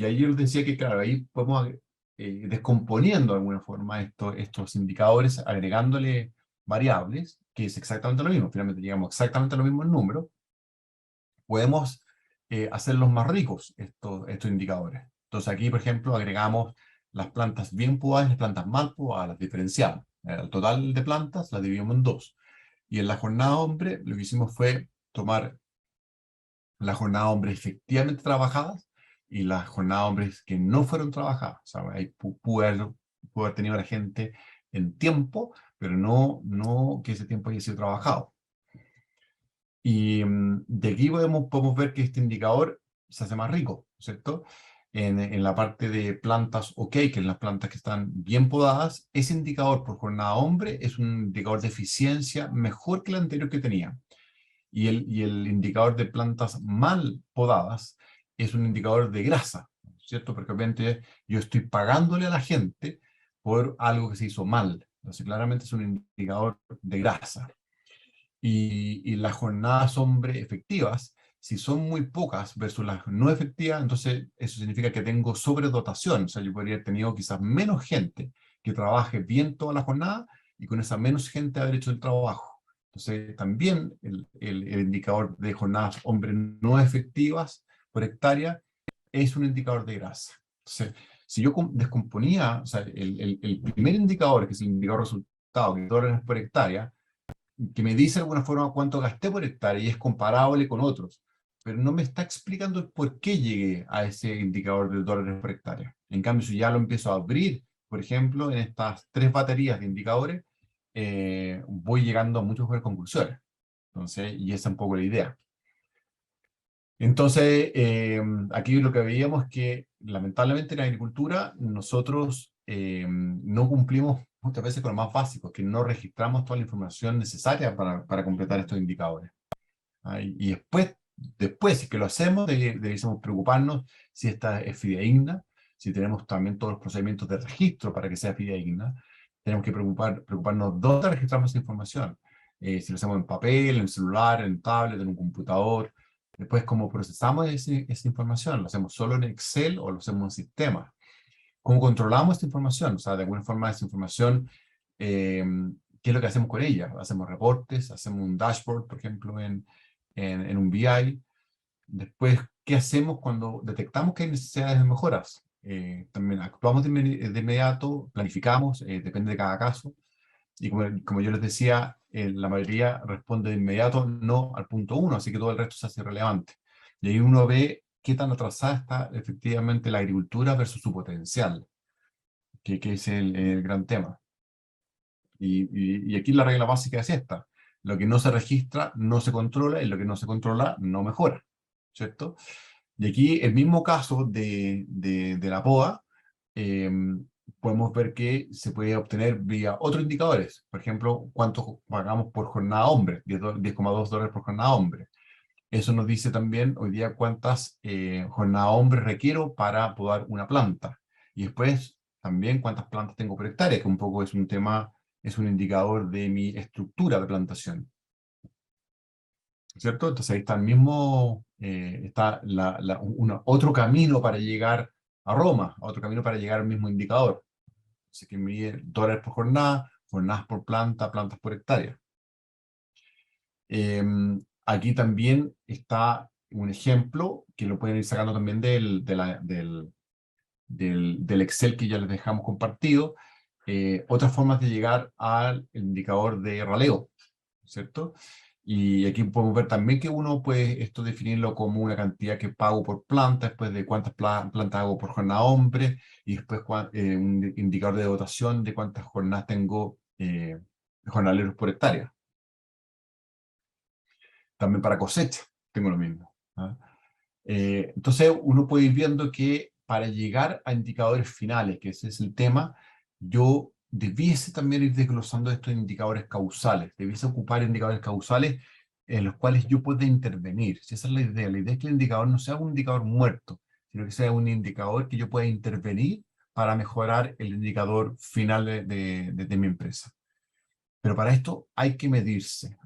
ahí yo les decía que, claro, ahí podemos descomponiendo de alguna forma estos indicadores, agregándole variables, que es exactamente lo mismo, finalmente llegamos exactamente a lo mismo en número, podemos hacerlos más ricos estos indicadores. Entonces aquí, por ejemplo, agregamos las plantas bien podadas y las plantas mal podadas, las diferenciamos. El total de plantas las dividimos en dos. Y en la jornada hombre, lo que hicimos fue tomar la jornada hombre efectivamente trabajadas y las jornadas hombres que no fueron trabajadas. O sea, ahí pudo haber tenido a la gente en tiempo, pero no que ese tiempo haya sido trabajado. Y de aquí podemos ver que este indicador se hace más rico, ¿cierto? En la parte de plantas OK, que es las plantas que están bien podadas, ese indicador por jornada hombre es un indicador de eficiencia mejor que el anterior que tenía. Y el indicador de plantas mal podadas es un indicador de grasa, ¿cierto? Porque obviamente yo estoy pagándole a la gente por algo que se hizo mal. Entonces claramente es un indicador de grasa. Y las jornadas hombre efectivas, si son muy pocas versus las no efectivas, entonces eso significa que tengo sobredotación. O sea, yo podría haber tenido quizás menos gente que trabaje bien toda la jornada y con esa menos gente haber hecho el trabajo. Entonces, también el indicador de jornadas hombre no efectivas por hectárea es un indicador de grasa. Entonces, si yo descomponía, o sea, el primer indicador, que es el indicador resultado, que es dólares por hectárea, que me dice de alguna forma cuánto gasté por hectárea y es comparable con otros, pero no me está explicando el por qué llegué a ese indicador de dólares por hectárea. En cambio, si ya lo empiezo a abrir, por ejemplo, en estas tres baterías de indicadores, voy llegando a muchas mejores conclusiones. Entonces, y esa es un poco la idea. Entonces, aquí lo que veíamos es que lamentablemente en la agricultura nosotros no cumplimos muchas veces con lo más básico, que no registramos toda la información necesaria para completar estos indicadores. ¿Ah? Y después, si que lo hacemos, deberíamos preocuparnos si esta es fidedigna, si tenemos también todos los procedimientos de registro para que sea fidedigna. Tenemos que preocuparnos dónde registramos esa información. Si lo hacemos en papel, en celular, en tablet, en un computador. Después, cómo procesamos esa información. ¿Lo hacemos solo en Excel o lo hacemos en sistemas? ¿Cómo controlamos esta información? O sea, de alguna forma esa información, ¿qué es lo que hacemos con ella? Hacemos reportes, hacemos un dashboard, por ejemplo, en un BI. Después, ¿qué hacemos cuando detectamos que hay necesidades de mejoras? También actuamos de inmediato, planificamos, depende de cada caso. Y como yo les decía, la mayoría responde de inmediato no al punto uno, así que todo el resto se hace irrelevante. Y ahí uno ve qué tan atrasada está efectivamente la agricultura versus su potencial, que es el gran tema. Y aquí la regla básica es esta. Lo que no se registra no se controla, y lo que no se controla no mejora, ¿cierto? Y aquí el mismo caso de la POA, eh, podemos ver que se puede obtener vía otros indicadores. Por ejemplo, cuánto pagamos por jornada hombre, 10,2 dólares por jornada hombre. Eso nos dice también hoy día cuántas jornada hombre requiero para podar una planta. Y después también cuántas plantas tengo por hectárea, que un poco es un tema, es un indicador de mi estructura de plantación, ¿cierto? Entonces ahí está el mismo, está otro camino para llegar a Roma, otro camino para llegar al mismo indicador. Así que mide dólares por jornada, jornadas por planta, plantas por hectárea. Aquí también está un ejemplo que lo pueden ir sacando también del Excel que ya les dejamos compartido. Otras formas de llegar al indicador de raleo, ¿cierto? Y aquí podemos ver también que uno puede esto definirlo como una cantidad que pago por planta, después de cuántas plantas hago por jornada hombre, y después un indicador de dotación de cuántas jornadas tengo jornaleros por hectárea. También para cosecha tengo lo mismo, ¿ah? Entonces uno puede ir viendo que para llegar a indicadores finales, que ese es el tema, yo debiese también ir desglosando estos indicadores causales, debiese ocupar indicadores causales en los cuales yo pueda intervenir. Si esa es la idea es que el indicador no sea un indicador muerto, sino que sea un indicador que yo pueda intervenir para mejorar el indicador final de mi empresa. Pero para esto hay que medirse.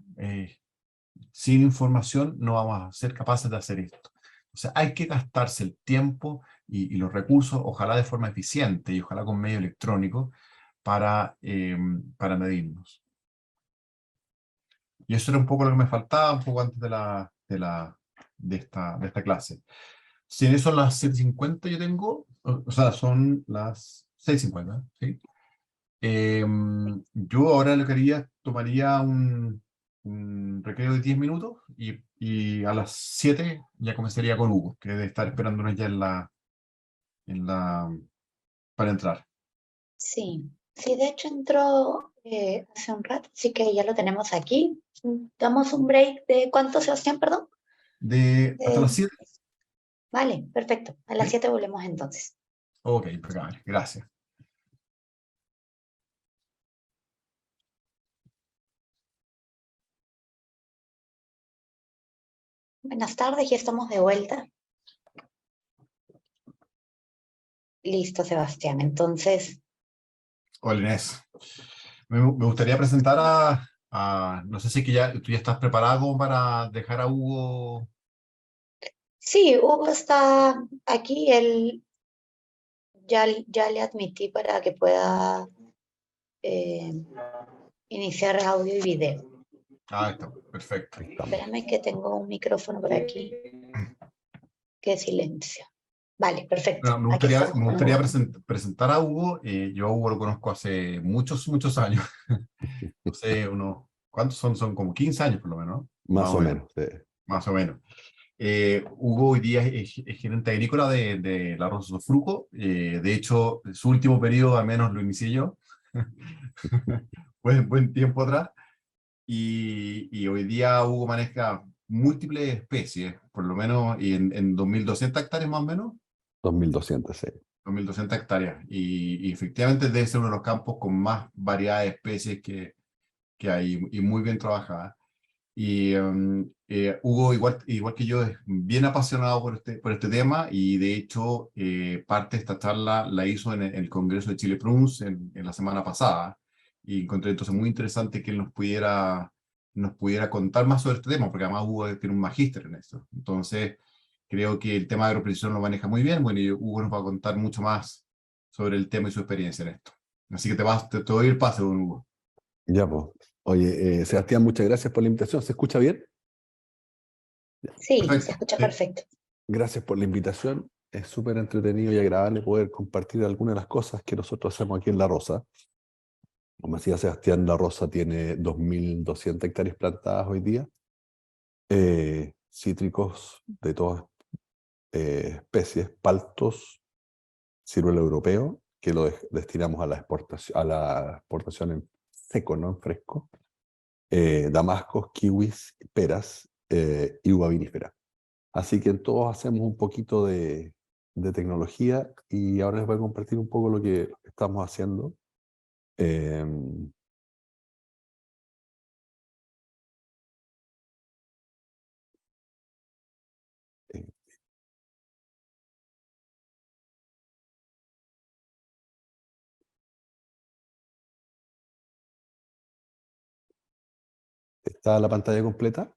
Sin información no vamos a ser capaces de hacer esto. O sea, hay que gastarse el tiempo y los recursos, ojalá de forma eficiente y ojalá con medio electrónico, para medirnos. Y eso era un poco lo que me faltaba, un poco antes de esta clase. Si en eso son las 7:50 yo tengo, o sea, son las 6:50, ¿sí? Yo ahora lo que haría, tomaría un recreo de 10 minutos y a las 7 ya comenzaría con Hugo, que debe estar esperándonos ya en la, para entrar. Sí, sí, de hecho entró hace un rato, así que ya lo tenemos aquí. Damos un break de ¿cuánto, Sebastián, perdón? Hasta las Eh, 7. vale, perfecto. A las ¿Sí? 7 volvemos entonces. Ok, impecable, gracias. Buenas tardes, ya estamos de vuelta. Listo, Sebastián. Entonces, Hola Inés. Me gustaría presentar no sé si que tú ya estás preparado como para dejar a Hugo. sí, Hugo está aquí. Él ya le admití para que pueda eh, iniciar audio y video. Ah, está, perfecto. Ahí estamos. Espérame que tengo un micrófono por aquí. Qué silencio. Vale, perfecto. Bueno, Aquí estamos me con gustaría Hugo. presentar a Hugo. Yo a Hugo lo conozco hace muchos, muchos años. No sé, ¿cuántos son? Son como 15 años por lo menos, ¿no? Más Más o o menos, menos. Sí. más o menos. Hugo hoy día es gerente agrícola de la Rosa Fruco. De hecho, su último periodo al menos lo inicié yo. Buen tiempo atrás. Y hoy día Hugo maneja múltiples especies, por lo menos y en 2.200 hectáreas más o menos. 2200, sí. 2.200 hectáreas. Y efectivamente debe ser uno de los campos con más variedad de especies que hay y muy bien trabajada. Y Hugo, igual que yo, es bien apasionado por este tema y de hecho parte de esta charla la hizo en el Congreso de Chile Pruns en la semana pasada. Y encontré entonces muy interesante que él nos pudiera contar más sobre este tema, porque además Hugo tiene un magíster en esto. Entonces, creo que el tema de agroprecisión lo maneja muy bien. Bueno, y Hugo nos va a contar mucho más sobre el tema y su experiencia en esto. Así que te doy el pase, don Hugo. Ya, pues. Oye, Sebastián, muchas gracias por la invitación. ¿Se escucha bien? Sí, se Perfecto. escucha Sí. perfecto. Gracias por la invitación. Es súper entretenido y agradable poder compartir algunas de las cosas que nosotros hacemos aquí en La Rosa. Como decía Sebastián, La Rosa tiene 2200 hectáreas plantadas hoy día. Cítricos de todas especies, paltos, ciruelo europeo, que lo destinamos a la exportación en seco, no en fresco. damascos, kiwis, peras y uva vinífera. Así que en todos hacemos un poquito de tecnología y ahora les voy a compartir un poco lo que estamos haciendo. Eh, eh, ¿Está la pantalla completa?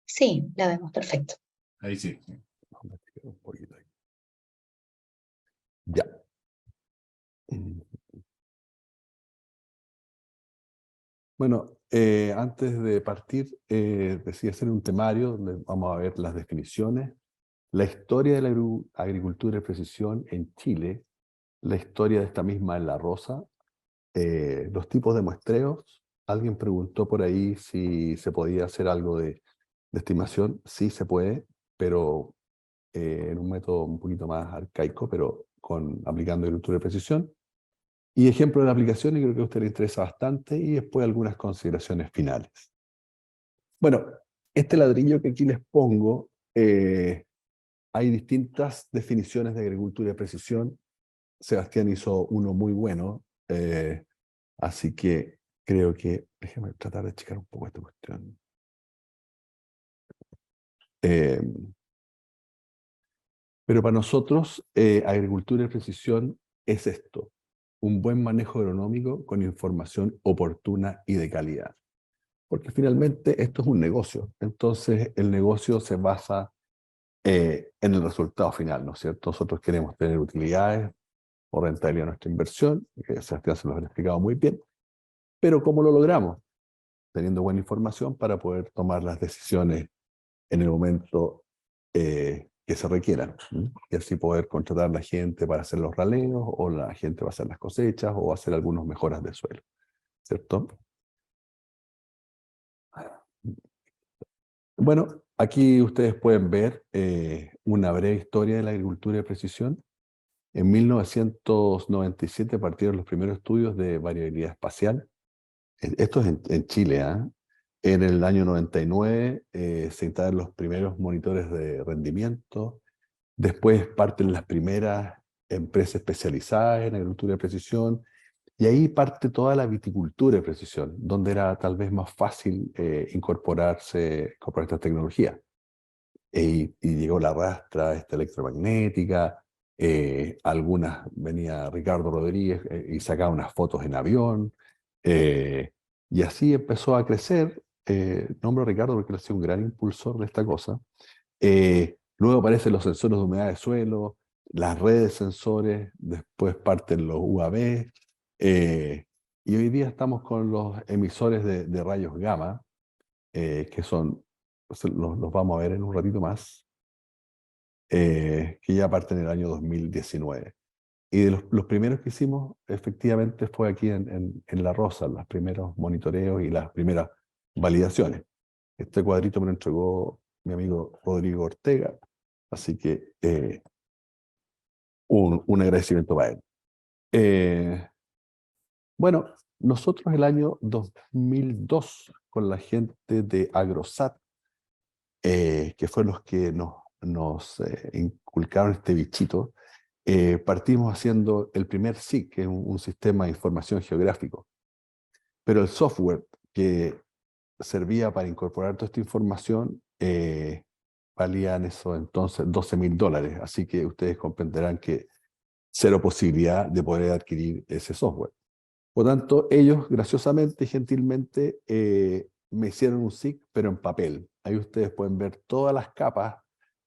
Sí, la vemos perfecto. Ahí sí. Vamos a estirar un poquito ahí. Ya. Bueno, antes de partir, decidí hacer un temario donde vamos a ver las definiciones, la historia de la agricultura de precisión en Chile, la historia de esta misma en La Rosa, los tipos de muestreos. Alguien preguntó por ahí si se podía hacer algo de estimación. Sí se puede, pero en un método un poquito más arcaico, pero aplicando agricultura de precisión. Y ejemplo de aplicaciones, creo que a usted le interesa bastante, y después algunas consideraciones finales. Bueno, este ladrillo que aquí les pongo, hay distintas definiciones de agricultura de precisión. Sebastián hizo uno muy bueno, así que creo que, déjeme tratar de checar un poco esta cuestión. Eh, pero para nosotros, agricultura de precisión es esto: un buen manejo agronómico con información oportuna y de calidad. Porque finalmente esto es un negocio. Entonces el negocio se basa en el resultado final, ¿no es cierto? Nosotros queremos tener utilidades o rentabilidad de nuestra inversión, que Sebastián se lo ha explicado muy bien. Pero ¿cómo lo logramos? Teniendo buena información para poder tomar las decisiones en el momento que se requieran, ¿sí? Y así poder contratar a la gente para hacer los raleos, o la gente para hacer las cosechas, o hacer algunas mejoras de suelo, ¿cierto? Bueno, aquí ustedes pueden ver una breve historia de la agricultura de precisión. En 1997 partieron los primeros estudios de variabilidad espacial. Esto es en Chile, ¿ah? En el año 99 se instalan los primeros monitores de rendimiento. Después parten las primeras empresas especializadas en agricultura de precisión. Y ahí parte toda la viticultura de precisión, donde era tal vez más fácil incorporar esta tecnología. Y llegó la rastra esta electromagnética, algunas venía Ricardo Rodríguez y sacaba unas fotos en avión, y así empezó a crecer. Nombro a Ricardo porque él ha sido un gran impulsor de esta cosa. Luego aparecen los sensores de humedad de suelo, las redes de sensores, después parten los UAV, y hoy día estamos con los emisores de rayos gamma, que son, los vamos a ver en un ratito más, que ya parten en el año 2019. Y de los primeros que hicimos, efectivamente, fue aquí en La Rosa, los primeros monitoreos y las primeras validaciones. Este cuadrito me lo entregó mi amigo Rodrigo Ortega, así que un agradecimiento para él. Bueno, nosotros el año 2002, con la gente de AgroSat, que fueron los que nos inculcaron este bichito, partimos haciendo el primer SIG, que es un sistema de información geográfico. Pero el software que servía para incorporar toda esta información valía en eso entonces $12.000. Así que ustedes comprenderán que cero posibilidad de poder adquirir ese software. Por tanto, ellos graciosamente y gentilmente me hicieron un SIG, pero en papel. Ahí ustedes pueden ver todas las capas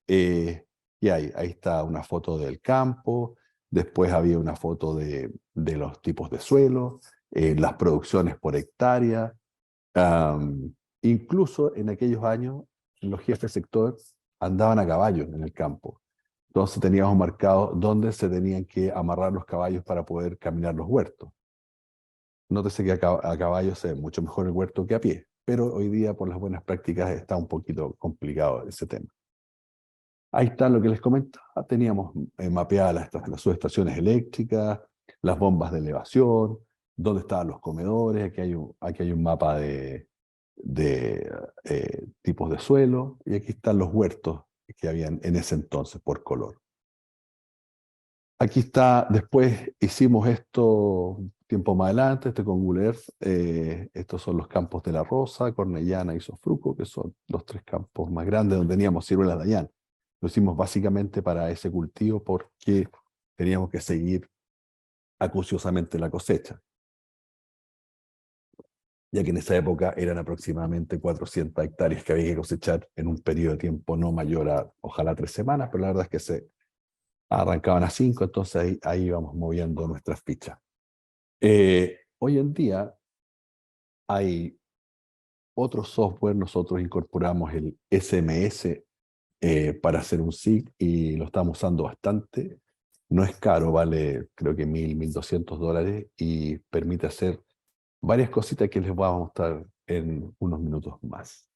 que hay. Ahí está una foto del campo, después había una foto de los tipos de suelo, las producciones por hectárea. Incluso en aquellos años, los jefes de sector andaban a caballo en el campo. Entonces teníamos marcado dónde se tenían que amarrar los caballos para poder caminar los huertos. Nótese que a caballo se ve mucho mejor el huerto que a pie, pero hoy día por las buenas prácticas está un poquito complicado ese tema. Ahí está lo que les comentaba. Teníamos mapeadas las subestaciones eléctricas, las bombas de elevación, dónde estaban los comedores, aquí hay un mapa de tipos de suelo, y aquí están los huertos que habían en ese entonces por color. Aquí está, después hicimos esto un tiempo más adelante, con Google Earth. Estos son los campos de La Rosa, Cornellana y Sofruco, que son los 3 campos más grandes donde teníamos ciruelas de Dayan. Lo hicimos básicamente para ese cultivo porque teníamos que seguir acuciosamente la cosecha, ya que en esa época eran aproximadamente 400 hectáreas que había que cosechar en un periodo de tiempo no mayor a, ojalá, 3 semanas, pero la verdad es que se arrancaban a 5, entonces ahí íbamos moviendo nuestras fichas. Hoy en día hay otro software, nosotros incorporamos el SMS para hacer un SIG y lo estamos usando bastante. No es caro, vale creo que $1,200 y permite hacer varias cositas que les voy a mostrar en unos minutos más.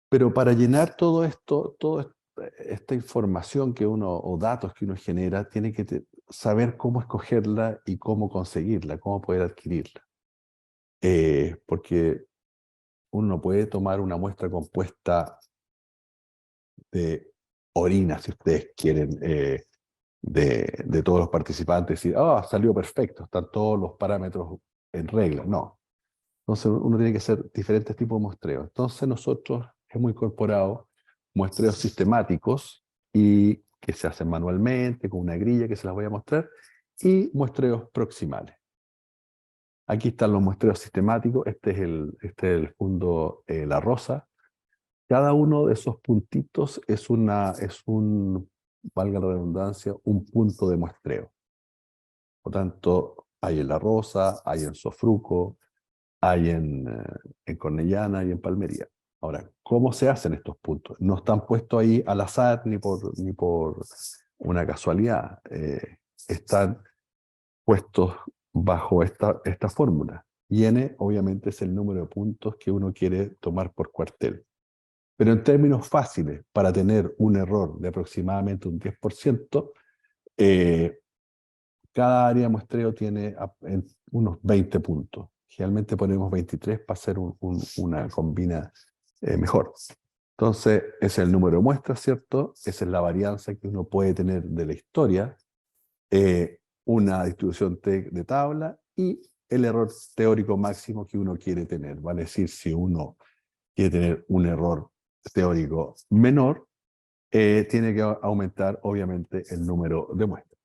Pero para llenar todo esto, toda esta información que uno, o datos que uno genera, tiene que saber cómo escogerla y cómo conseguirla, cómo poder adquirirla. Porque uno no puede tomar una muestra compuesta de orina, si ustedes quieren, de todos los participantes y decir, salió perfecto, están todos los parámetros en regla. No. Entonces uno tiene que hacer diferentes tipos de muestreos. Entonces nosotros hemos incorporado muestreos sistemáticos y que se hacen manualmente, con una grilla que se las voy a mostrar, y muestreos proximales. Aquí están los muestreos sistemáticos. Este es el fondo La Rosa. Cada uno de esos puntitos es un, valga la redundancia, un punto de muestreo. Por tanto, hay en La Rosa, hay en Sofruco, hay en Cornellana y en Palmería. Ahora, ¿cómo se hacen estos puntos? No están puestos ahí al azar ni por una casualidad. Están puestos bajo esta fórmula. Y N, obviamente, es el número de puntos que uno quiere tomar por cuartel. Pero en términos fáciles, para tener un error de aproximadamente un 10%, cada área de muestreo tiene unos 20 puntos. Generalmente ponemos 23 para hacer una combina mejor. Entonces, ese es el número de muestras, ¿cierto? Esa es la varianza que uno puede tener de la historia, una distribución de tabla y el error teórico máximo que uno quiere tener. Vale decir, si uno quiere tener un error teórico menor, tiene que aumentar, obviamente, el número de muestras.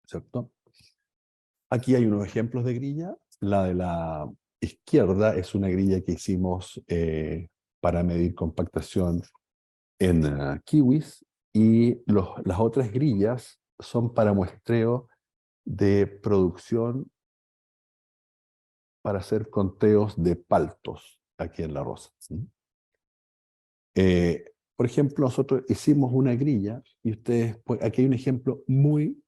¿Cierto? Aquí hay unos ejemplos de grilla. La de la izquierda es una grilla que hicimos para medir compactación en kiwis, y las otras grillas son para muestreo de producción para hacer conteos de paltos aquí en La Rosa. Por ejemplo, nosotros hicimos una grilla y ustedes, pues, aquí hay un ejemplo muy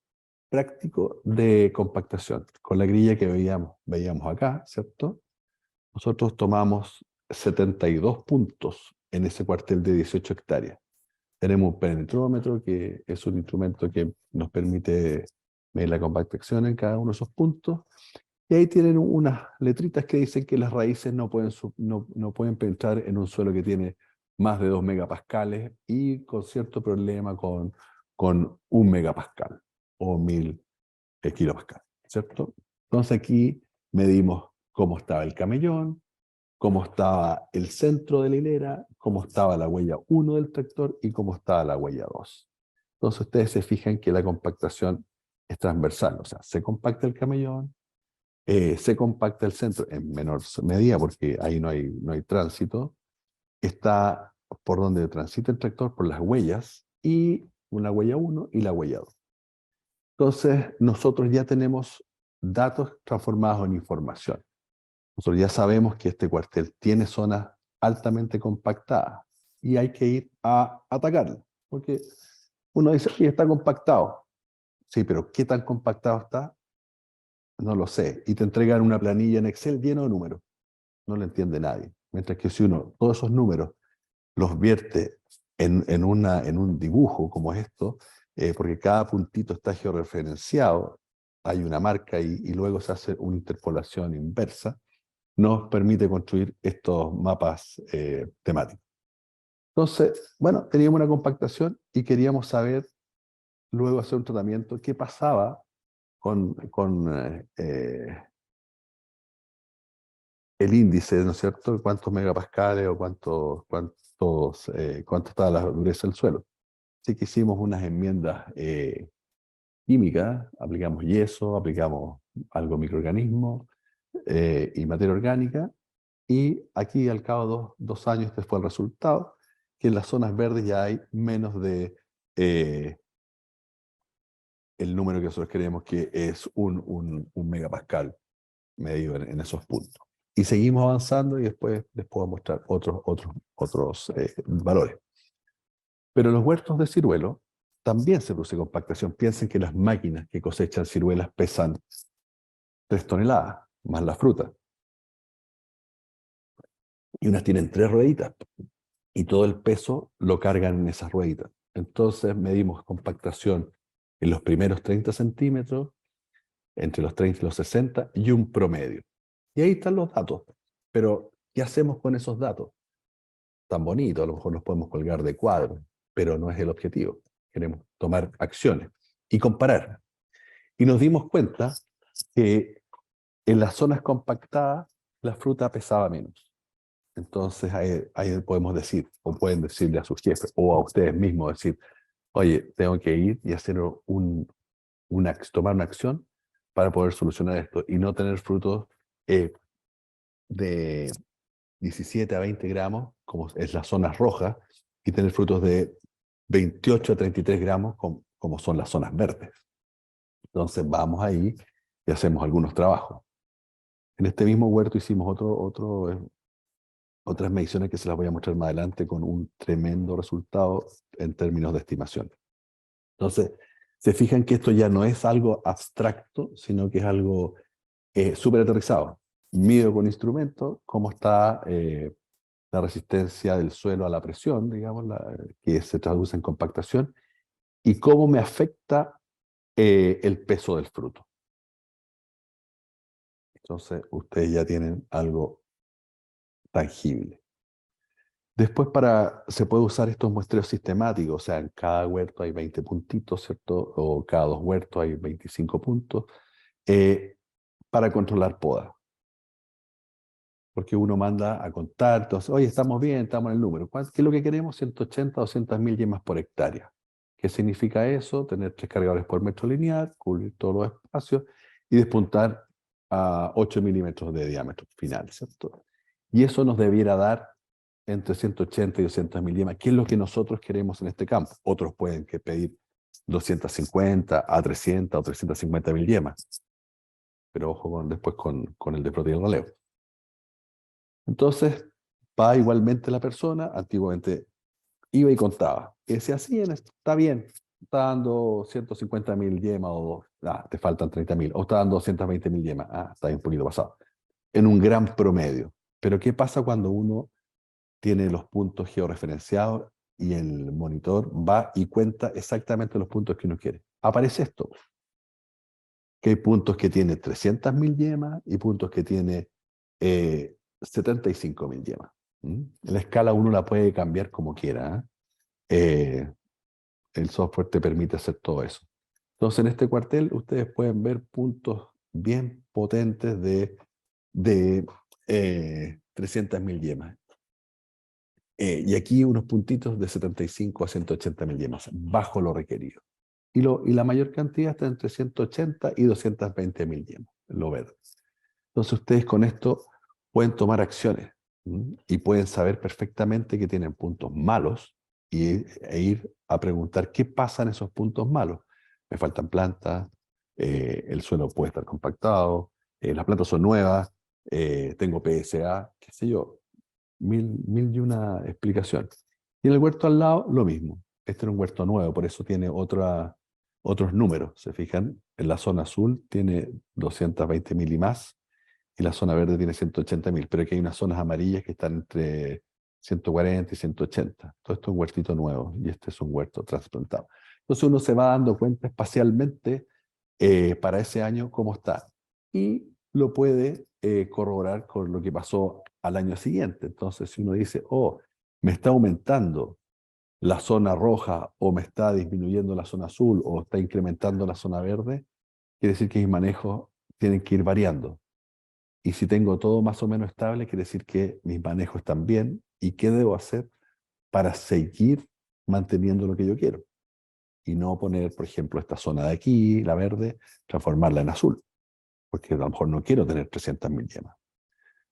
práctico de compactación. Con la grilla que veíamos acá, ¿cierto? Nosotros tomamos 72 puntos en ese cuartel de 18 hectáreas. Tenemos un penetrómetro, que es un instrumento que nos permite medir la compactación en cada uno de esos puntos. Y ahí tienen unas letritas que dicen que las raíces no pueden penetrar en un suelo que tiene más de 2 megapascales y con cierto problema con 1 megapascal o 1000 kilopascal, ¿cierto? Entonces aquí medimos cómo estaba el camellón, cómo estaba el centro de la hilera, cómo estaba la huella 1 del tractor y cómo estaba la huella 2. Entonces ustedes se fijan que la compactación es transversal, o sea, se compacta el camellón, se compacta el centro en menor medida porque ahí no hay tránsito, está por donde transita el tractor, por las huellas, y una huella 1 y la huella 2. Entonces, nosotros ya tenemos datos transformados en información. Nosotros ya sabemos que este cuartel tiene zonas altamente compactadas y hay que ir a atacarlo, porque uno dice, sí, está compactado. Sí, pero ¿qué tan compactado está? No lo sé. Y te entregan una planilla en Excel lleno de números. No lo entiende nadie. Mientras que si uno, todos esos números, los vierte en un dibujo como esto, porque cada puntito está georreferenciado, hay una marca y luego se hace una interpolación inversa, nos permite construir estos mapas temáticos. Entonces, bueno, teníamos una compactación y queríamos saber, luego hacer un tratamiento, qué pasaba con el índice, ¿no es cierto? Cuántos megapascales o cuánto estaba la dureza del suelo. Así que hicimos unas enmiendas químicas, aplicamos yeso, aplicamos algo de microorganismo y materia orgánica, y aquí al cabo de 2 años este fue el resultado, que en las zonas verdes ya hay menos de el número que nosotros queremos, que es un megapascal medido en esos puntos. Y seguimos avanzando y después les puedo mostrar otros valores. Pero en los huertos de ciruelo también se produce compactación. Piensen que las máquinas que cosechan ciruelas pesan 3 toneladas, más la fruta. Y unas tienen 3 rueditas. Y todo el peso lo cargan en esas rueditas. Entonces medimos compactación en los primeros 30 centímetros, entre los 30 y los 60, y un promedio. Y ahí están los datos. Pero, ¿qué hacemos con esos datos? Tan bonito, a lo mejor los podemos colgar de cuadro, pero no es el objetivo. Queremos tomar acciones y comparar. Y nos dimos cuenta que en las zonas compactadas la fruta pesaba menos. Entonces ahí podemos decir, o pueden decirle a sus jefes, o a ustedes mismos, decir, oye, tengo que ir y hacer tomar una acción para poder solucionar esto y no tener frutos de 17 a 20 gramos, como es las zonas rojas, y tener frutos de 28 a 33 gramos, como son las zonas verdes. Entonces vamos ahí y hacemos algunos trabajos. En este mismo huerto hicimos otras mediciones que se las voy a mostrar más adelante con un tremendo resultado en términos de estimación. Entonces, se fijan que esto ya no es algo abstracto, sino que es algo súper aterrizado. Mido con instrumentos cómo está la resistencia del suelo a la presión, digamos, que se traduce en compactación, y cómo me afecta el peso del fruto. Entonces, ustedes ya tienen algo tangible. Después se puede usar estos muestreos sistemáticos, o sea, en cada huerto hay 20 puntitos, ¿cierto? O cada 2 huertos hay 25 puntos, para controlar poda. Porque uno manda a contar, entonces, oye, estamos bien, estamos en el número. ¿Qué es lo que queremos? 180 o 200.000 yemas por hectárea. ¿Qué significa eso? Tener 3 cargadores por metro lineal, cubrir todos los espacios y despuntar a 8 milímetros de diámetro final, ¿cierto? Y eso nos debiera dar entre 180 y 200.000 yemas, que es lo que nosotros queremos en este campo. Otros pueden pedir 250 a 300 o 350.000 yemas. Pero ojo después con el de proteína del relevo. Entonces, va igualmente la persona, antiguamente iba y contaba. Y decía, sí, está bien, está dando 150.000 yemas o te faltan 30.000, o está dando 220.000 yemas, está bien, un poquito pasado. En un gran promedio. Pero ¿qué pasa cuando uno tiene los puntos georreferenciados y el monitor va y cuenta exactamente los puntos que uno quiere? Aparece esto, que hay puntos que tiene 300.000 yemas y puntos que tiene 75.000 yemas. La escala uno la puede cambiar como quiera. El software te permite hacer todo eso. Entonces, en este cuartel ustedes pueden ver puntos bien potentes de 300.000 yemas. Y aquí unos puntitos de 75 a 180.000 yemas, bajo lo requerido. Y la mayor cantidad está entre 180 y 220.000 yemas, lo verde. Entonces ustedes con esto pueden tomar acciones y pueden saber perfectamente que tienen puntos malos e ir a preguntar qué pasa en esos puntos malos. Me faltan plantas, el suelo puede estar compactado, las plantas son nuevas, tengo PSA, qué sé yo, mil y una explicación. Y en el huerto al lado, lo mismo. Este era un huerto nuevo, por eso tiene otros números. ¿Se fijan? En la zona azul tiene 220.000 y más, y la zona verde tiene 180.000, pero aquí hay unas zonas amarillas que están entre 140 y 180. Todo esto es un huertito nuevo, y este es un huerto trasplantado. Entonces uno se va dando cuenta espacialmente para ese año cómo está. Y lo puede corroborar con lo que pasó al año siguiente. Entonces, si uno dice, oh, me está aumentando la zona roja o me está disminuyendo la zona azul o está incrementando la zona verde, quiere decir que mis manejos tienen que ir variando. Y si tengo todo más o menos estable, quiere decir que mis manejos están bien y qué debo hacer para seguir manteniendo lo que yo quiero. Y no poner, por ejemplo, esta zona de aquí, la verde, transformarla en azul, porque a lo mejor no quiero tener 300.000 yemas.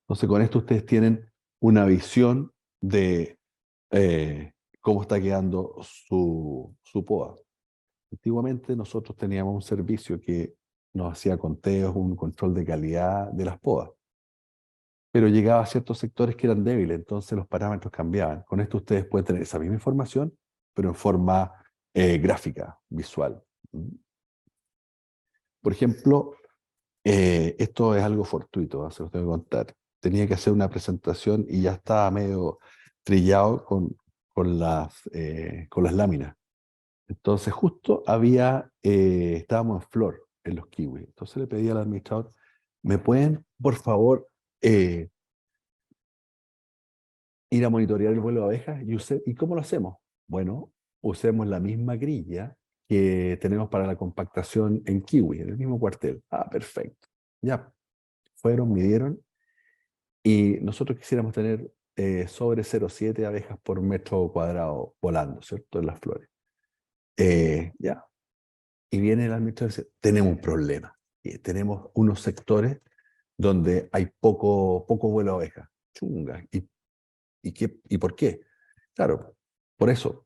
Entonces, con esto ustedes tienen una visión de cómo está quedando su POA. Antiguamente nosotros teníamos un servicio que nos hacía conteos, un control de calidad de las POA, pero llegaba a ciertos sectores que eran débiles, entonces los parámetros cambiaban. Con esto ustedes pueden tener esa misma información, pero en forma gráfica, visual. Por ejemplo, esto es algo fortuito, se los tengo que contar. Tenía que hacer una presentación y ya estaba medio trillado con las láminas. Entonces justo estábamos en flor en los kiwis. Entonces le pedí al administrador, ¿me pueden, por favor, ir a monitorear el vuelo de abejas? ¿Y cómo lo hacemos? Bueno, usemos la misma grilla que tenemos para la compactación en kiwi, en el mismo cuartel. Ah, perfecto. Ya, fueron, midieron, y nosotros quisiéramos tener sobre 0,7 abejas por metro cuadrado volando, ¿cierto? En las flores. Ya. Y viene el administrador y dice, tenemos un problema. Y tenemos unos sectores donde hay poco vuelo de abejas. Chunga. ¿Y por qué? Claro, por eso.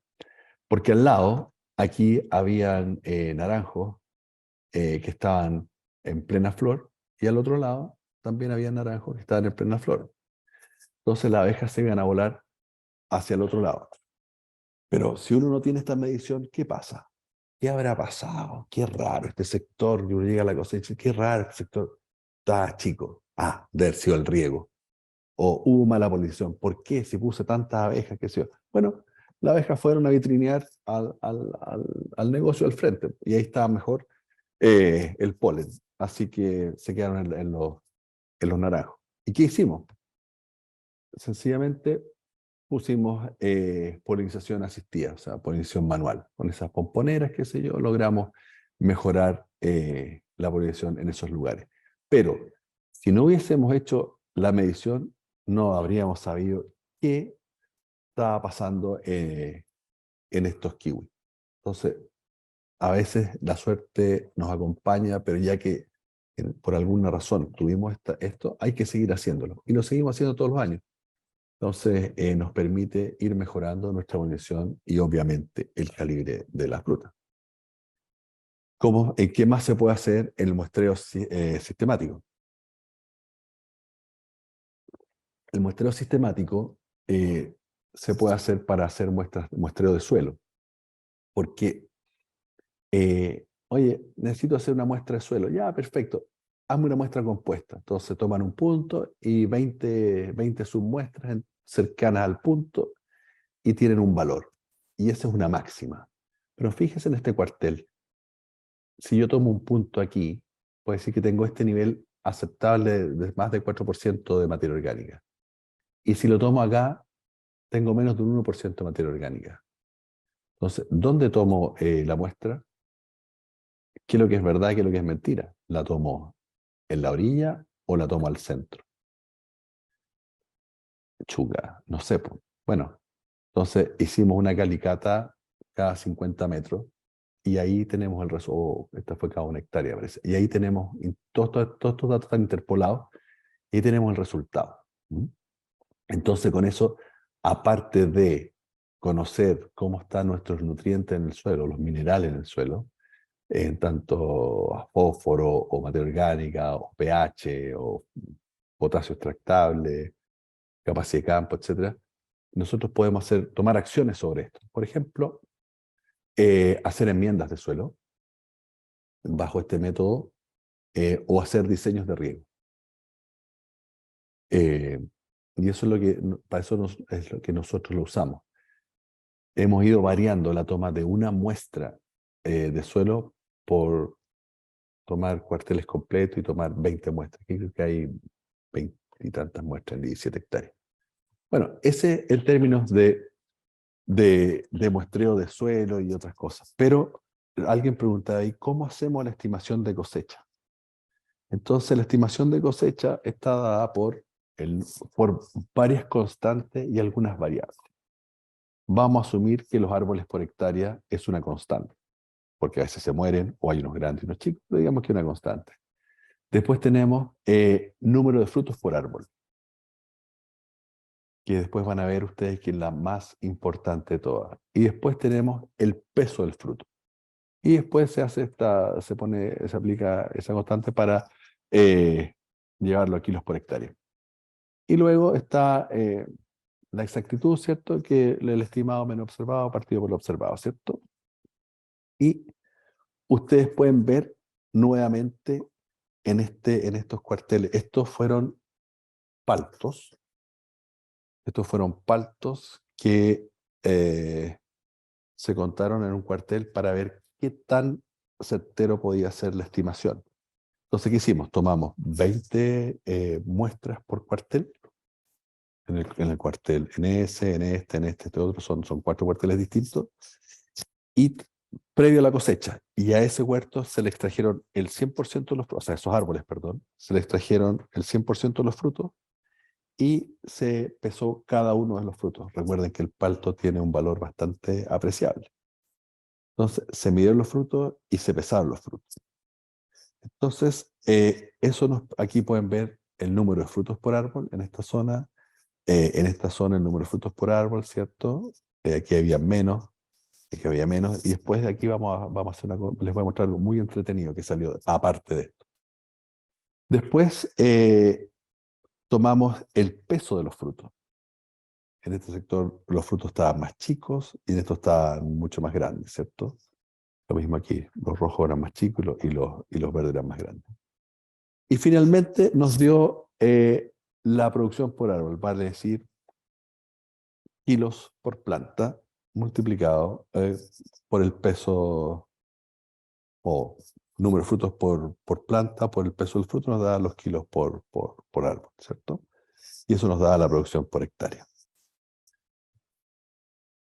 Porque al lado, aquí habían naranjos que estaban en plena flor, y al otro lado también había naranjos que estaban en plena flor. Entonces las abejas se iban a volar hacia el otro lado. Pero si uno no tiene esta medición, ¿qué pasa? ¿Qué habrá pasado? Qué raro este sector. Y uno llega a la cosecha, qué raro este sector. Está chico. Ah, debe haber sido el riego. O hubo mala polinización. ¿Por qué? Si puse tantas abejas, qué sé yo. Bueno, las abejas fueron a vitrinear al negocio al frente. Y ahí estaba mejor el polen. Así que se quedaron en los naranjos. ¿Y qué hicimos? Sencillamente pusimos polinización asistida, o sea, polinización manual. Con esas pomponeras, qué sé yo, logramos mejorar la polinización en esos lugares. Pero si no hubiésemos hecho la medición, no habríamos sabido qué estaba pasando en estos kiwis. Entonces, a veces la suerte nos acompaña, pero ya que por alguna razón tuvimos esto, hay que seguir haciéndolo. Y lo seguimos haciendo todos los años. Entonces, nos permite ir mejorando nuestra munición y obviamente el calibre de la fruta. ¿Qué más se puede hacer en el muestreo sistemático? El muestreo sistemático se puede hacer para hacer muestreo de suelo. Porque, oye, necesito hacer una muestra de suelo. Ya, perfecto. Hazme una muestra compuesta. Entonces toman un punto y 20 submuestras cercanas al punto y tienen un valor. Y esa es una máxima. Pero fíjese en este cuartel. Si yo tomo un punto aquí, puedo decir que tengo este nivel aceptable de más del 4% de materia orgánica. Y si lo tomo acá, tengo menos de un 1% de materia orgánica. Entonces, ¿dónde tomo la muestra? ¿Qué es lo que es verdad y qué es lo que es mentira? ¿La tomo en la orilla o la tomo al centro? Chuga, no sé. Bueno, entonces hicimos una calicata cada 50 metros y ahí tenemos el resultado. Esta fue cada 1 hectárea, parece. Y ahí tenemos, todos estos datos están interpolados y ahí tenemos el resultado. Entonces, con eso, aparte de conocer cómo están nuestros nutrientes en el suelo, los minerales en el suelo, en tanto fósforo o materia orgánica, o pH, o potasio extractable, capacidad de campo, etc., nosotros podemos tomar acciones sobre esto. Por ejemplo, hacer enmiendas de suelo bajo este método o hacer diseños de riego. Y eso es para eso es lo que nosotros lo usamos. Hemos ido variando la toma de una muestra de suelo por tomar cuarteles completos y tomar 20 muestras. Aquí creo que hay 20 y tantas muestras en 17 hectáreas. Bueno, ese en términos de muestreo de suelo y otras cosas. Pero alguien pregunta ahí, ¿cómo hacemos la estimación de cosecha? Entonces, la estimación de cosecha está dada por varias constantes y algunas variables. Vamos a asumir que los árboles por hectárea es una constante, porque a veces se mueren, o hay unos grandes y unos chicos, pero digamos que es una constante. Después tenemos número de frutos por árbol, que después van a ver ustedes que es la más importante de todas. Y después tenemos el peso del fruto. Y después se aplica esa constante para llevarlo a kilos por hectárea. Y luego está la exactitud, ¿cierto? Que el estimado menos observado partido por lo observado, ¿cierto? Y ustedes pueden ver nuevamente en estos cuarteles. Estos fueron paltos. Estos fueron paltos que se contaron en un cuartel para ver qué tan certero podía ser la estimación. Entonces, ¿qué hicimos? Tomamos 20 muestras por cuartel, en el cuartel, en este otro, son 4 cuarteles distintos, y previo a la cosecha, y a ese huerto se le extrajeron el 100% de los frutos, o sea, esos árboles, perdón, se le extrajeron el 100% de los frutos, y se pesó cada uno de los frutos. Recuerden que el palto tiene un valor bastante apreciable. Entonces, se midieron los frutos y se pesaron los frutos. Entonces, aquí pueden ver el número de frutos por árbol en esta zona. En esta zona el número de frutos por árbol, ¿cierto? Aquí había menos, aquí había menos. Y después de aquí les voy a mostrar algo muy entretenido que salió aparte de esto. Después tomamos el peso de los frutos. En este sector los frutos estaban más chicos y en esto estaban mucho más grandes, ¿cierto? Lo mismo aquí, los rojos eran más chicos y los verdes eran más grandes. Y finalmente nos dio la producción por árbol, vale decir, kilos por planta multiplicado por el peso o número de frutos por planta, por el peso del fruto, nos da los kilos por árbol, ¿cierto? Y eso nos da la producción por hectárea.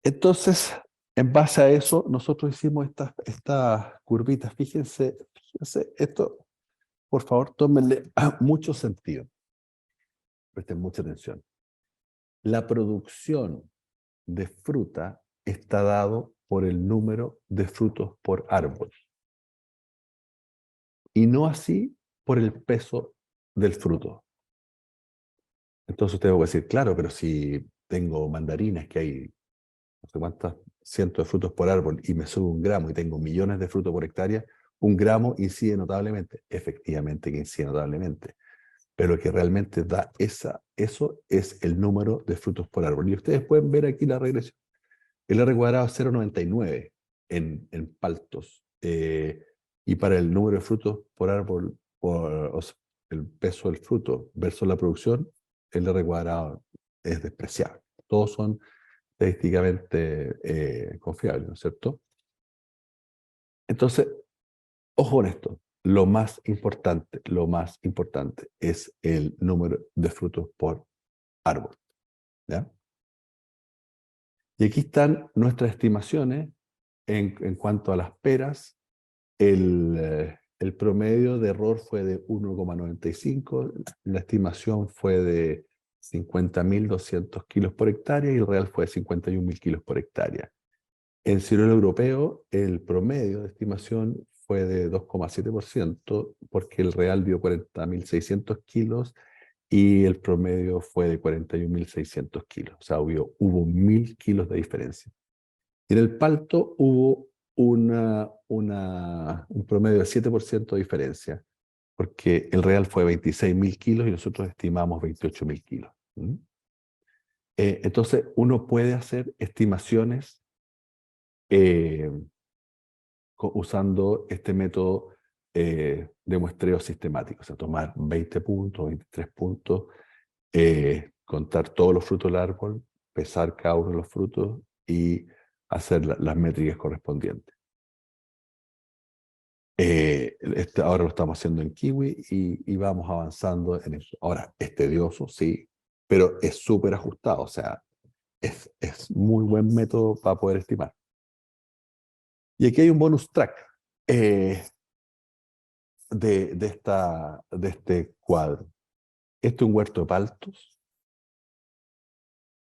Entonces, en base a eso, nosotros hicimos estas curvitas. Fíjense, esto, por favor, tómenle mucho sentido. Presten mucha atención. La producción de fruta está dado por el número de frutos por árbol. Y no así por el peso del fruto. Entonces usted va a decir, claro, pero si tengo mandarinas que hay no sé cuántos cientos de frutos por árbol y me sube 1 gramo y tengo millones de frutos por hectárea, 1 gramo incide notablemente. Efectivamente que incide notablemente. Pero lo que realmente da eso es el número de frutos por árbol. Y ustedes pueden ver aquí la regresión. El R cuadrado es 0,99 en paltos. Y para el número de frutos por árbol, o sea, el peso del fruto versus la producción, el R cuadrado es despreciable. Todos son estadísticamente confiables, ¿no es cierto? Entonces, ojo con esto. Lo más importante es el número de frutos por árbol. ¿Ya? Y aquí están nuestras estimaciones en cuanto a las peras. El promedio de error fue de 1,95, la estimación fue de 50.200 kilos por hectárea y el real fue de 51.000 kilos por hectárea. En ciruelo europeo, el promedio de estimación fue de 2,7%, porque el real dio 40.600 kilos y el promedio fue de 41.600 kilos. O sea, hubo 1.000 kilos de diferencia. Y en el palto hubo un promedio de 7% de diferencia, porque el real fue 26.000 kilos y nosotros estimamos 28.000 kilos. Entonces, uno puede hacer estimaciones usando este método de muestreo sistemático, o sea, tomar 20 puntos, 23 puntos, contar todos los frutos del árbol, pesar cada uno de los frutos y hacer las métricas correspondientes. Ahora lo estamos haciendo en Kiwi y vamos avanzando en eso. Ahora, es tedioso, sí, pero es súper ajustado, o sea, es muy buen método para poder estimar. Y aquí hay un bonus track de este cuadro. Este es un huerto de paltos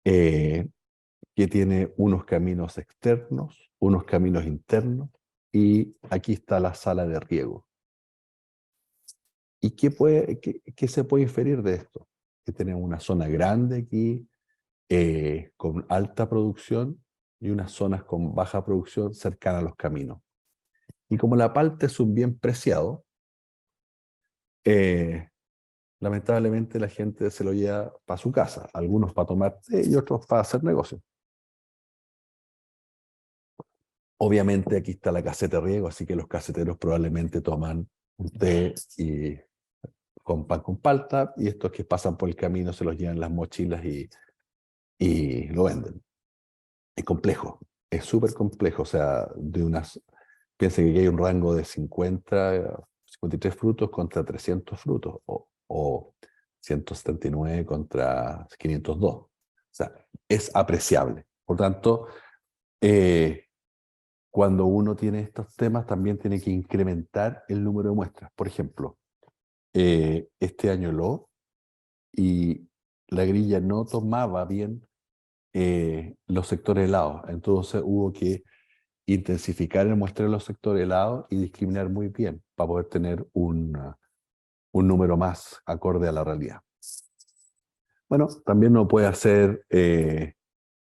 que tiene unos caminos externos, unos caminos internos, y aquí está la sala de riego. ¿Y qué se puede inferir de esto? Que tenemos una zona grande aquí, con alta producción, y unas zonas con baja producción cercanas a los caminos. Y como la palta es un bien preciado, lamentablemente la gente se lo lleva para su casa, algunos para tomar té y otros para hacer negocio. Obviamente aquí está la caseta de riego, así que los caseteros probablemente toman un té y con pan con palta, y estos que pasan por el camino se los llevan en las mochilas y lo venden. Es complejo, es súper complejo, o sea, piensen que aquí hay un rango de 53 frutos contra 300 frutos, o 179 contra 502. O sea, es apreciable. Por tanto, cuando uno tiene estos temas, también tiene que incrementar el número de muestras. Por ejemplo, este año y la grilla no tomaba bien los sectores helados. Entonces hubo que intensificar el muestreo de los sectores helados y discriminar muy bien para poder tener un número más acorde a la realidad. Bueno, también uno puede hacer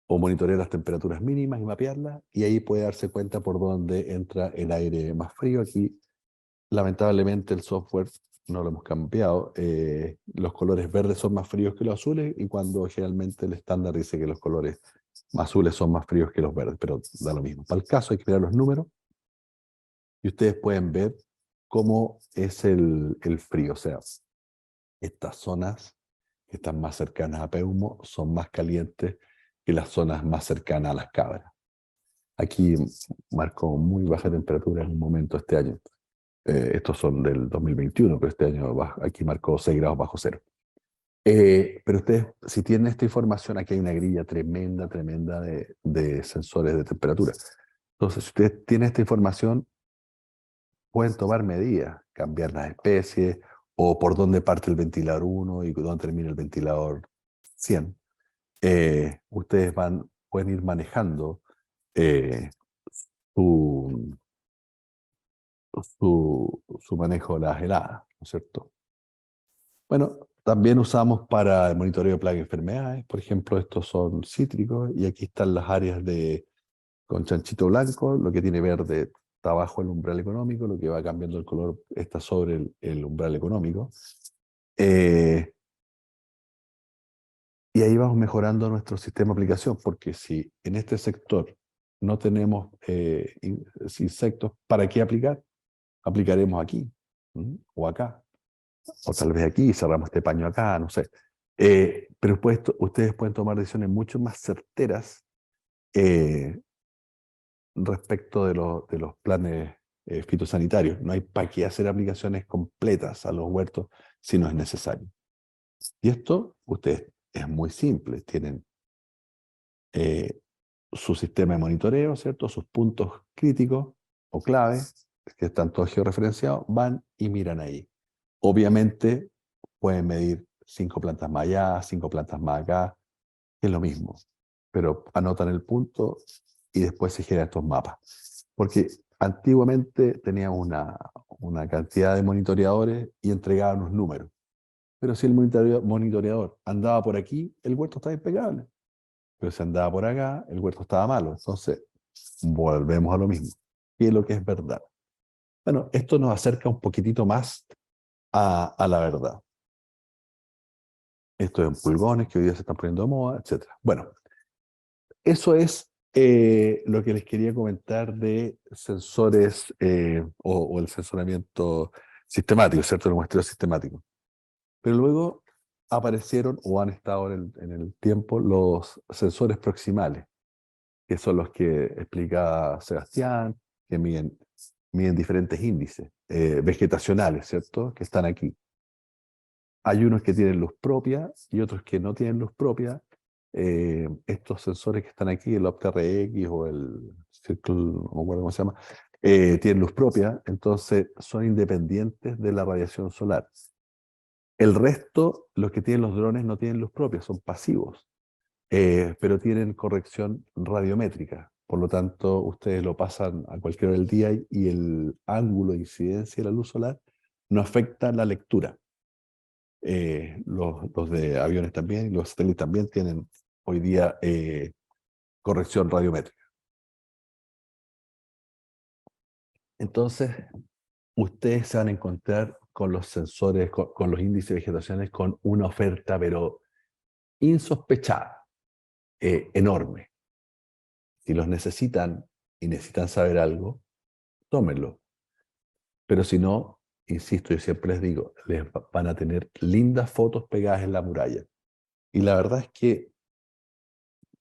o monitorear las temperaturas mínimas y mapearlas, y ahí puede darse cuenta por dónde entra el aire más frío. Aquí, lamentablemente, el software no lo hemos cambiado. Los colores verdes son más fríos que los azules, y cuando generalmente el estándar dice que los colores azules son más fríos que los verdes, pero da lo mismo. Para el caso hay que crear los números y ustedes pueden ver cómo es el frío. O sea, estas zonas que están más cercanas a Peumo son más calientes que las zonas más cercanas a las cabras. Aquí marcó muy baja temperatura en un momento este año. Estos son del 2021, pero este año aquí marcó 6 grados bajo cero. Pero ustedes, si tienen esta información, aquí hay una grilla tremenda de sensores de temperatura. Entonces, si ustedes tienen esta información, pueden tomar medidas, cambiar las especies, o por dónde parte el ventilador 1 y dónde termina el ventilador 100. Ustedes pueden ir manejando su, su manejo de las heladas, ¿no es cierto? Bueno, también usamos para el monitoreo de plagas y enfermedades. Por ejemplo, estos son cítricos, y aquí están las áreas con chanchito blanco. Lo que tiene verde está bajo el umbral económico, lo que va cambiando el color está sobre el umbral económico. Y ahí vamos mejorando nuestro sistema de aplicación, porque si en este sector no tenemos insectos, ¿para qué aplicar? Aplicaremos aquí, o acá, o tal vez aquí, cerramos este paño acá, no sé. Pero ustedes pueden tomar decisiones mucho más certeras respecto de los planes fitosanitarios. No hay para qué hacer aplicaciones completas a los huertos si no es necesario. Y esto, ustedes, es muy simple. Tienen su sistema de monitoreo, ¿cierto? Sus puntos críticos o claves, que están todos georreferenciados, van y miran ahí. Obviamente pueden medir 5 plantas más allá, 5 plantas más acá, es lo mismo, pero anotan el punto y después se generan estos mapas. Porque antiguamente teníamos una cantidad de monitoreadores y entregaban unos números. Pero si el monitoreador andaba por aquí, el huerto estaba impecable. Pero si andaba por acá, el huerto estaba malo. Entonces, volvemos a lo mismo. ¿Qué es lo que es verdad? Bueno, esto nos acerca un poquitito más a la verdad. Esto es pulgones que hoy día se están poniendo de moda, etc. Bueno, eso es lo que les quería comentar de sensores o el sensoramiento sistemático, ¿cierto? El muestreo sistemático. Pero luego aparecieron o han estado en el tiempo los sensores proximales, que son los que explicaba Sebastián, que miden miden diferentes índices vegetacionales, ¿cierto? Que están aquí. Hay unos que tienen luz propia y otros que no tienen luz propia. Estos sensores que están aquí, el OptaRX o el Circle, no me acuerdo cómo se llama, tienen luz propia, entonces son independientes de la radiación solar. El resto, los que tienen los drones, no tienen luz propia, son pasivos, pero tienen corrección radiométrica. Por lo tanto, ustedes lo pasan a cualquier hora del día y el ángulo de incidencia de la luz solar no afecta la lectura. Los de aviones también y los satélites también tienen hoy día corrección radiométrica. Entonces, ustedes se van a encontrar con los sensores, con los índices vegetacionales, con una oferta, pero insospechada, enorme. Si los necesitan y necesitan saber algo, tómenlo. Pero si no, insisto, yo siempre les digo, van a tener lindas fotos pegadas en la muralla. Y la verdad es que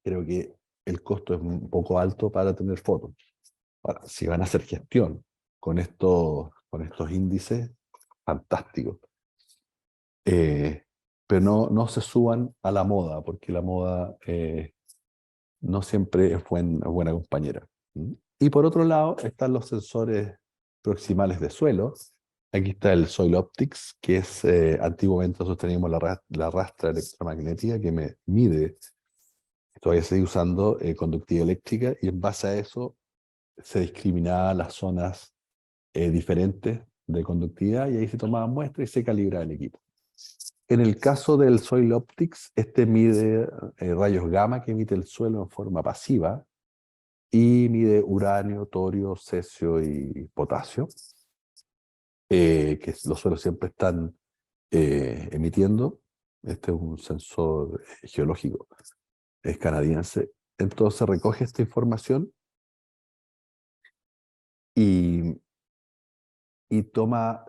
creo que el costo es un poco alto para tener fotos. Ahora, si van a hacer gestión con estos índices, fantástico. Pero no se suban a la moda, porque la moda no siempre es buena compañera. ¿Mm? Y por otro lado están los sensores proximales de suelo. Aquí está el Soil Optics, que es antiguamente nosotros teníamos la rastra electromagnética que me mide, todavía se sigue usando conductividad eléctrica, y en base a eso se discriminaban las zonas diferentes de conductividad y ahí se tomaban muestras y se calibraba el equipo. En el caso del Soil Optics, este mide rayos gamma que emite el suelo en forma pasiva y mide uranio, torio, cesio y potasio, que los suelos siempre están emitiendo. Este es un sensor geológico, es canadiense. Entonces recoge esta información y toma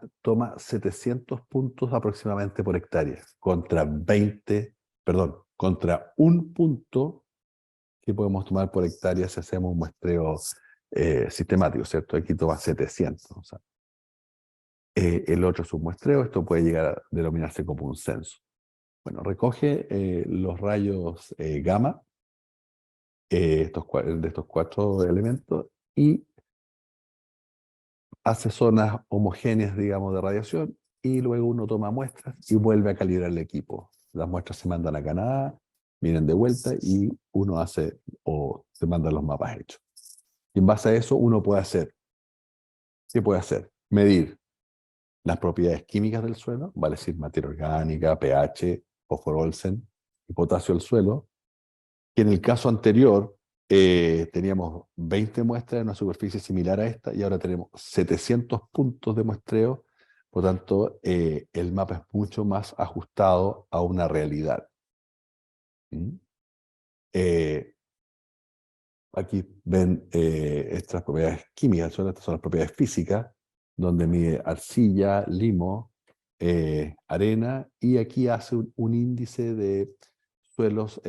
700 puntos aproximadamente por hectárea, contra 1 punto que podemos tomar por hectárea si hacemos un muestreo sistemático, ¿cierto? Aquí toma 700. O sea, el otro es un muestreo, esto puede llegar a denominarse como un censo. Bueno, recoge los rayos gamma de estos 4 elementos y hace zonas homogéneas, digamos, de radiación, y luego uno toma muestras y vuelve a calibrar el equipo. Las muestras se mandan a Canadá, vienen de vuelta y uno hace o se mandan los mapas hechos. Y en base a eso uno puede hacer, ¿qué puede hacer? Medir las propiedades químicas del suelo, vale decir materia orgánica, pH, fósforo Olsen y potasio del suelo, que en el caso anterior teníamos 20 muestras en una superficie similar a esta y ahora tenemos 700 puntos de muestreo. Por tanto, el mapa es mucho más ajustado a una realidad. ¿Mm? Aquí ven estas propiedades químicas, estas son las propiedades físicas, donde mide arcilla, limo, arena, y aquí hace un índice de suelos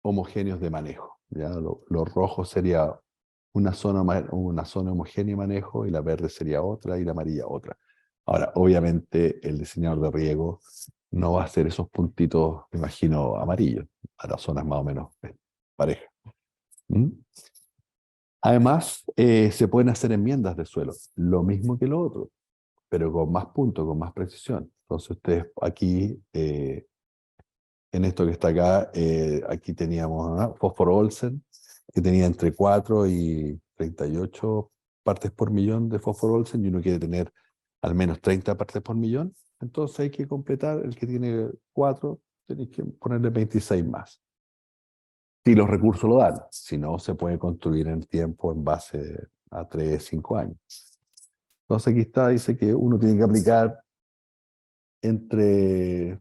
homogéneos de manejo. ¿Ya? Lo rojo sería una zona homogénea de manejo, y la verde sería otra, y la amarilla otra. Ahora, obviamente, el diseñador de riego no va a hacer esos puntitos, me imagino, amarillos, para zonas más o menos parejas. ¿Mm? Además, se pueden hacer enmiendas de suelo, lo mismo que lo otro, pero con más puntos, con más precisión. Entonces, ustedes aquí, en esto que está acá, aquí teníamos fósforo Olsen, que tenía entre 4 y 38 partes por millón de fósforo Olsen, y uno quiere tener al menos 30 partes por millón. Entonces hay que completar, el que tiene 4, tenéis que ponerle 26 más. Si los recursos lo dan, si no, se puede construir en tiempo en base a 3, 5 años. Entonces aquí está, dice que uno tiene que aplicar entre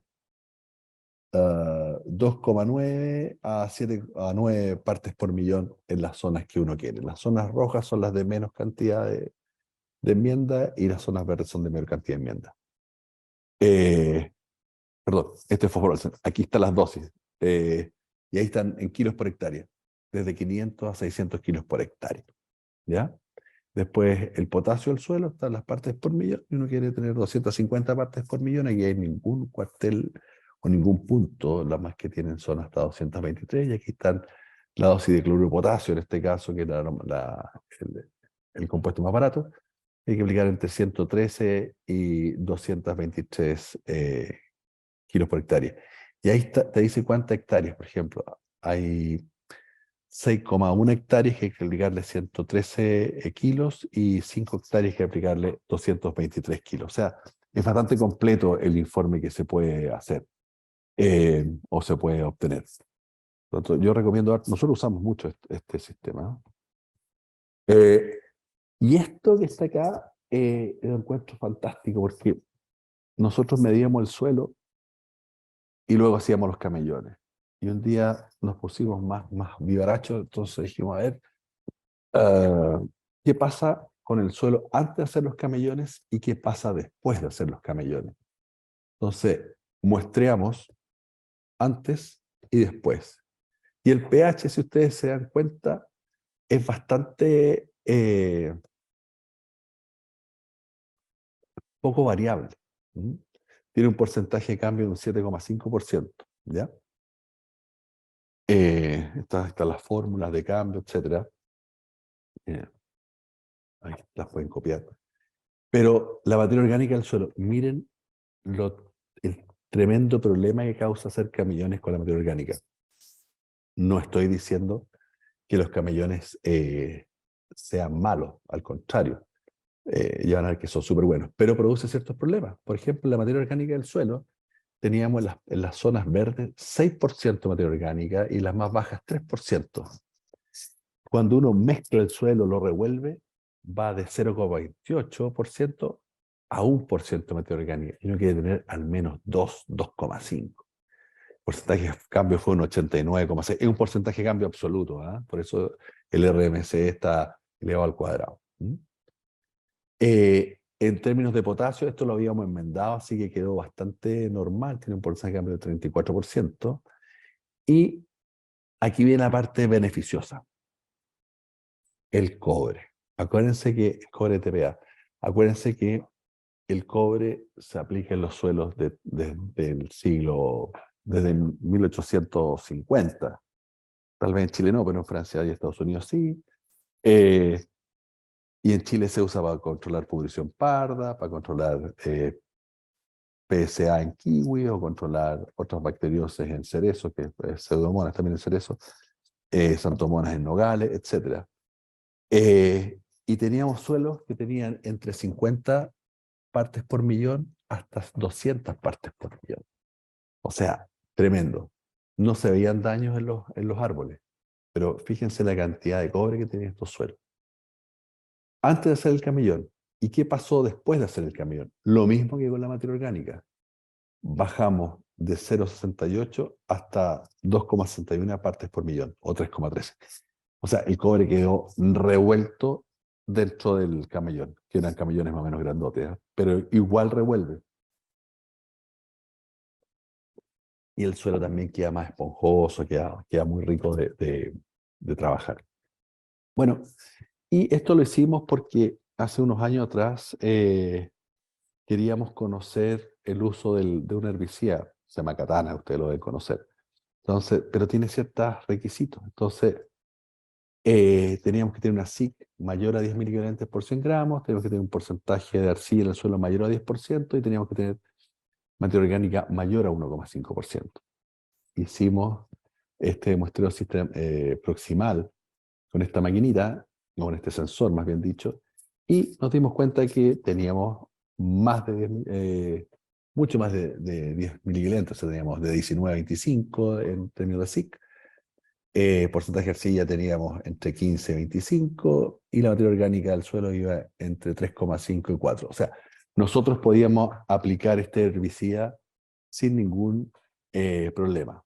2,9 a 9 partes por millón en las zonas que uno quiere. Las zonas rojas son las de menos cantidad de enmienda, y las zonas verdes son de mayor cantidad de enmienda. Perdón, este es fósforo. Aquí están las dosis. Y ahí están en kilos por hectárea, desde 500 a 600 kilos por hectárea. ¿Ya? Después el potasio del suelo, están las partes por millón, y uno quiere tener 250 partes por millón, aquí hay ningún cuartel o ningún punto, las más que tienen son hasta 223, y aquí están la dosis de cloruro de potasio, en este caso, que era el compuesto más barato, hay que aplicar entre 113 y 223 kilos por hectárea. Y ahí te dice cuántas hectáreas, por ejemplo, hay 6,1 hectáreas que hay que aplicarle 113 kilos y 5 hectáreas que hay que aplicarle 223 kilos. O sea, es bastante completo el informe que se puede hacer o se puede obtener. Entonces, yo recomiendo, nosotros usamos mucho este sistema. Y esto que está acá lo encuentro fantástico porque nosotros medíamos el suelo y luego hacíamos los camellones. Y un día nos pusimos más vivarachos, entonces dijimos, a ver, ¿qué pasa con el suelo antes de hacer los camellones y qué pasa después de hacer los camellones? Entonces, muestreamos antes y después. Y el pH, si ustedes se dan cuenta, es bastante poco variable. ¿Mm? Tiene un porcentaje de cambio de un 7,5%. ¿Ya? Están las fórmulas de cambio, etc. Ahí las pueden copiar. Pero la materia orgánica del suelo, miren el tremendo problema que causa hacer camellones con la materia orgánica. No estoy diciendo que los camellones sean malos, al contrario, ya van a ver que son súper buenos, pero produce ciertos problemas. Por ejemplo, la materia orgánica del suelo, teníamos en las zonas verdes 6% de materia orgánica y las más bajas 3%. Cuando uno mezcla el suelo, lo revuelve, va de 0,28% a 1% de materia orgánica. Y uno quiere tener al menos 2,5. El porcentaje de cambio fue un 89,6. Es un porcentaje de cambio absoluto. Por eso el RMC está elevado al cuadrado. En términos de potasio, esto lo habíamos enmendado, así que quedó bastante normal. Tiene un porcentaje de cambio de 34%. Y aquí viene la parte beneficiosa. El cobre. Acuérdense que el cobre TPA. Acuérdense que el cobre se aplica en los suelos del siglo, desde 1850. Tal vez en Chile no, pero en Francia y Estados Unidos sí. Y en Chile se usa para controlar pudrición parda, para controlar PSA en kiwi o controlar otras bacterioses en cerezo, que es pseudomonas también en cerezo, santomonas en nogales, etc. Y teníamos suelos que tenían entre 50 partes por millón hasta 200 partes por millón. O sea, tremendo. No se veían daños en los árboles, pero fíjense la cantidad de cobre que tenían estos suelos. Antes de hacer el camellón. ¿Y qué pasó después de hacer el camellón? Lo mismo que con la materia orgánica. Bajamos de 0,68 hasta 2,61 partes por millón, o 3,13. O sea, el cobre quedó revuelto dentro del camellón, que eran camellones más o menos grandotes, pero igual revuelve. Y el suelo también queda más esponjoso, queda muy rico de trabajar. Bueno, y esto lo hicimos porque hace unos años atrás queríamos conocer el uso de un herbicida, se llama Katana, ustedes lo deben conocer. Entonces, pero tiene ciertos requisitos. Entonces, teníamos que tener una SIC mayor a 10 miligramos por 100 gramos, teníamos que tener un porcentaje de arcilla en el suelo mayor a 10% y teníamos que tener materia orgánica mayor a 1,5%. Hicimos este muestreo proximal con esta maquinita, o con este sensor más bien dicho, y nos dimos cuenta que teníamos más de mucho más de 10 miligramos, teníamos de 19 a 25 en términos de SIC. Porcentaje de arcilla teníamos entre 15 y 25 y la materia orgánica del suelo iba entre 3,5 y 4. O sea, nosotros podíamos aplicar este herbicida sin ningún problema.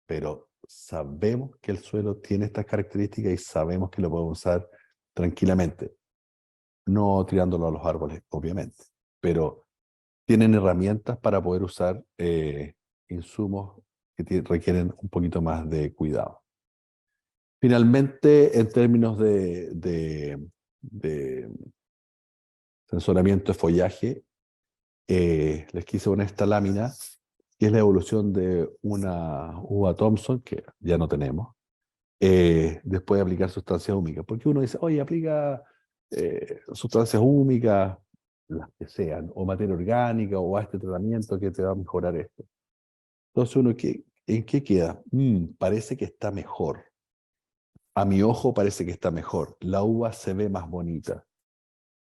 Pero sabemos que el suelo tiene estas características y sabemos que lo podemos usar tranquilamente. No tirándolo a los árboles, obviamente, pero tienen herramientas para poder usar insumos que requieren un poquito más de cuidado. Finalmente, en términos de sensoramiento de follaje, les quise poner esta lámina, que es la evolución de una uva Thompson, que ya no tenemos, después de aplicar sustancias húmicas. Porque uno dice, oye, aplica sustancias húmicas, las que sean, o materia orgánica, o a este tratamiento que te va a mejorar esto. Entonces uno, ¿en qué queda? Parece que está mejor. A mi ojo parece que está mejor. La uva se ve más bonita.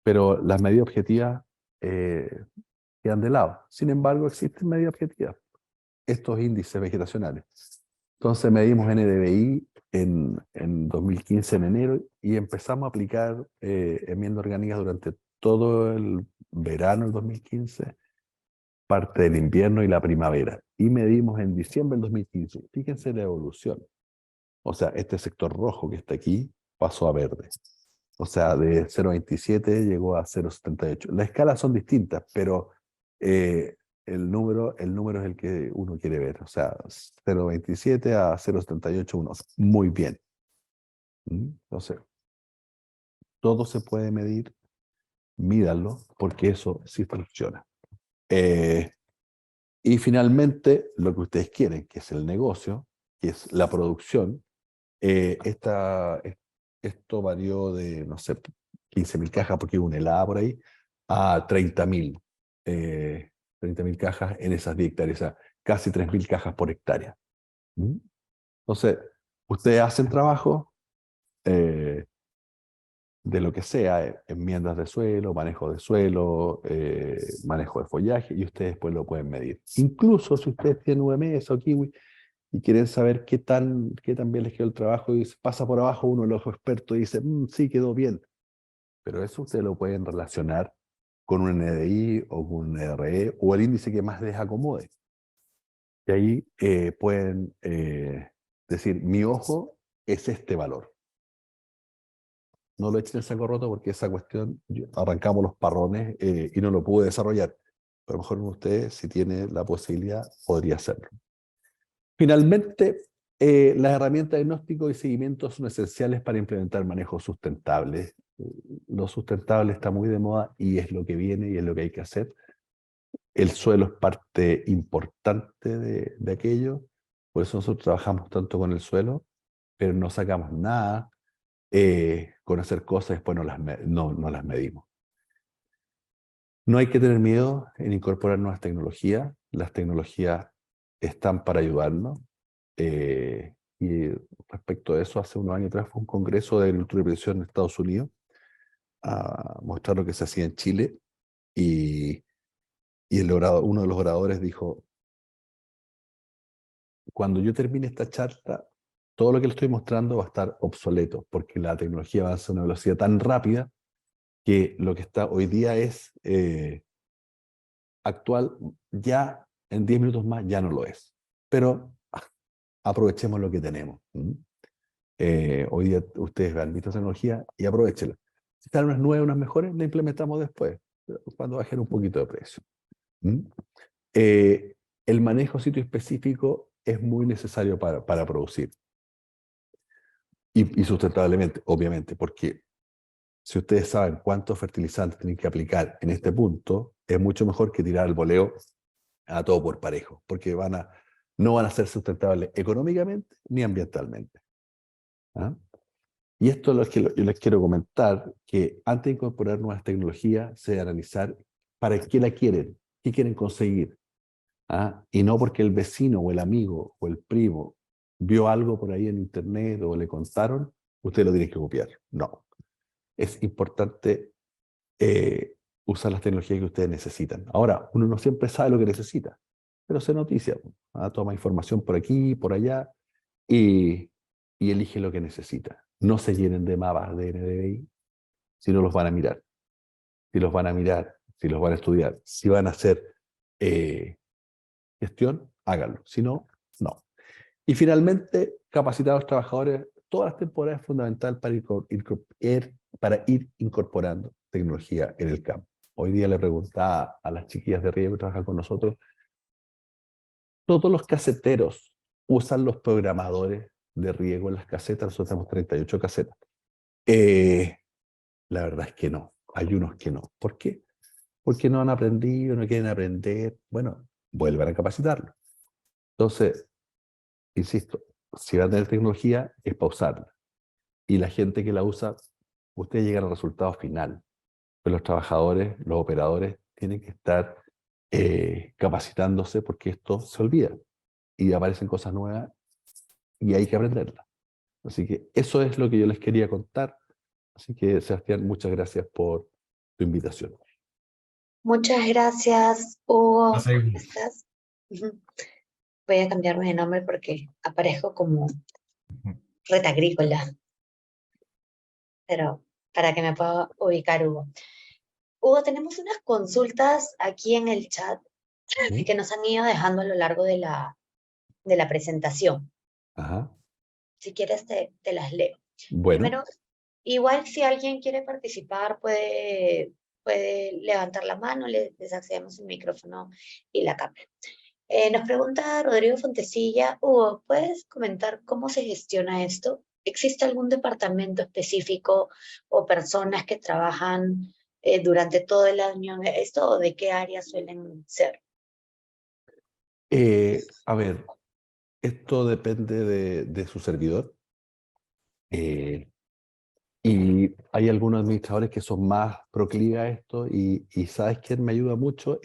Pero las medidas objetivas quedan de lado. Sin embargo, existen medidas objetivas. Estos índices vegetacionales. Entonces medimos NDVI en 2015, en enero, y empezamos a aplicar enmiendas orgánicas durante todo el verano del 2015, parte del invierno y la primavera. Y medimos en diciembre del 2015. Fíjense la evolución. O sea, este sector rojo que está aquí pasó a verde. O sea, de 0,27 llegó a 0,78. Las escalas son distintas, pero el número es el que uno quiere ver. O sea, 0,27 a 0,78, uno. Muy bien. Entonces, todo se puede medir, mídanlo, porque eso sí funciona. Y finalmente, lo que ustedes quieren, que es el negocio, que es la producción, esto varió de, no sé, 15.000 cajas, porque hubo una helada por ahí, a 30.000. 30.000 cajas en esas 10 hectáreas, o sea, casi 3.000 cajas por hectárea. Entonces, ustedes hacen trabajo de lo que sea, enmiendas de suelo, manejo manejo de follaje, y ustedes después lo pueden medir. Incluso si ustedes tienen UMS o Kiwi, y quieren saber qué tan bien les quedó el trabajo, y pasa por abajo uno de los expertos y dice, sí, quedó bien. Pero eso ustedes lo pueden relacionar con un NDI o con un NRE o el índice que más les acomode. Y ahí pueden decir, mi ojo es este valor. No lo echen en saco roto, porque esa cuestión, arrancamos los parrones y no lo pude desarrollar. Pero a lo mejor usted, si tiene la posibilidad, podría hacerlo. Finalmente, las herramientas de diagnóstico y seguimiento son esenciales para implementar manejos sustentables. Lo sustentable está muy de moda y es lo que viene y es lo que hay que hacer. El suelo es parte importante de aquello, por eso nosotros trabajamos tanto con el suelo, pero no sacamos nada con hacer cosas y después no las medimos. No hay que tener miedo en incorporar nuevas tecnologías. Las tecnologías están para ayudarnos. Y respecto a eso, hace unos años atrás fue un congreso de agricultura y precisión en Estados Unidos a mostrar lo que se hacía en Chile, y uno de los oradores dijo, cuando yo termine esta charla, todo lo que le estoy mostrando va a estar obsoleto, porque la tecnología avanza a una velocidad tan rápida que lo que está hoy día es actual, ya en 10 minutos más ya no lo es. Pero aprovechemos lo que tenemos. Hoy día ustedes han visto tecnología y aprovechenla. Si están unas nuevas, unas mejores, la implementamos después, cuando bajen un poquito de precio. El manejo sitio específico es muy necesario para producir. Y sustentablemente, obviamente, porque si ustedes saben cuántos fertilizantes tienen que aplicar en este punto, es mucho mejor que tirar el boleo a todo por parejo, porque no van a ser sustentables económicamente ni ambientalmente. ¿Ah? Y esto es lo que yo les quiero comentar, que antes de incorporar nuevas tecnologías, se debe analizar para qué la quieren, qué quieren conseguir. ¿Ah? Y no porque el vecino o el amigo o el primo vio algo por ahí en internet o le contaron, usted lo tiene que copiar. No. Es importante usar las tecnologías que ustedes necesitan. Ahora, uno no siempre sabe lo que necesita, pero se noticia, toma información por aquí, por allá, y elige lo que necesita. No se llenen de mapas de NDVI, si no los van a mirar. Si los van a mirar, si los van a estudiar, si van a hacer gestión, háganlo. Si no, no. Y finalmente, capacitar a los trabajadores. Todas las temporadas es fundamental para ir incorporando tecnología en el campo. Hoy día le preguntaba a las chiquillas de riego que trabajan con nosotros, todos los caseteros usan los programadores de riego en las casetas. Nosotros tenemos 38 casetas. La verdad es que no. Hay unos que no. ¿Por qué? Porque no han aprendido, no quieren aprender. Bueno, vuelvan a capacitarlo. Entonces, insisto, si van a tener tecnología, es para usarla. Y la gente que la usa, ustedes llegan al resultado final. Pero los trabajadores, los operadores, tienen que estar capacitándose porque esto se olvida. Y aparecen cosas nuevas y hay que aprenderlas. Así que eso es lo que yo les quería contar. Así que, Sebastián, muchas gracias por tu invitación. Muchas gracias, Hugo. Pasa ahí. ¿Cómo estás? Ujú. Voy a cambiarme de nombre porque aparezco como Reta Agrícola, pero para que me pueda ubicar, Hugo. Hugo, tenemos unas consultas aquí en el chat ¿Mm? que nos han ido dejando a lo largo de la presentación. Ajá. Si quieres, te las leo. Bueno, Primero, igual si alguien quiere participar, puede levantar la mano, les accedemos el micrófono y la cámara. Nos pregunta Rodrigo Fontecilla, Hugo, ¿puedes comentar cómo se gestiona esto? ¿Existe algún departamento específico o personas que trabajan durante todo el año en esto o de qué áreas suelen ser? a ver, esto depende de su servidor. eh, y hay algunos administradores que son más proclives a esto y ¿sabes quién me ayuda mucho?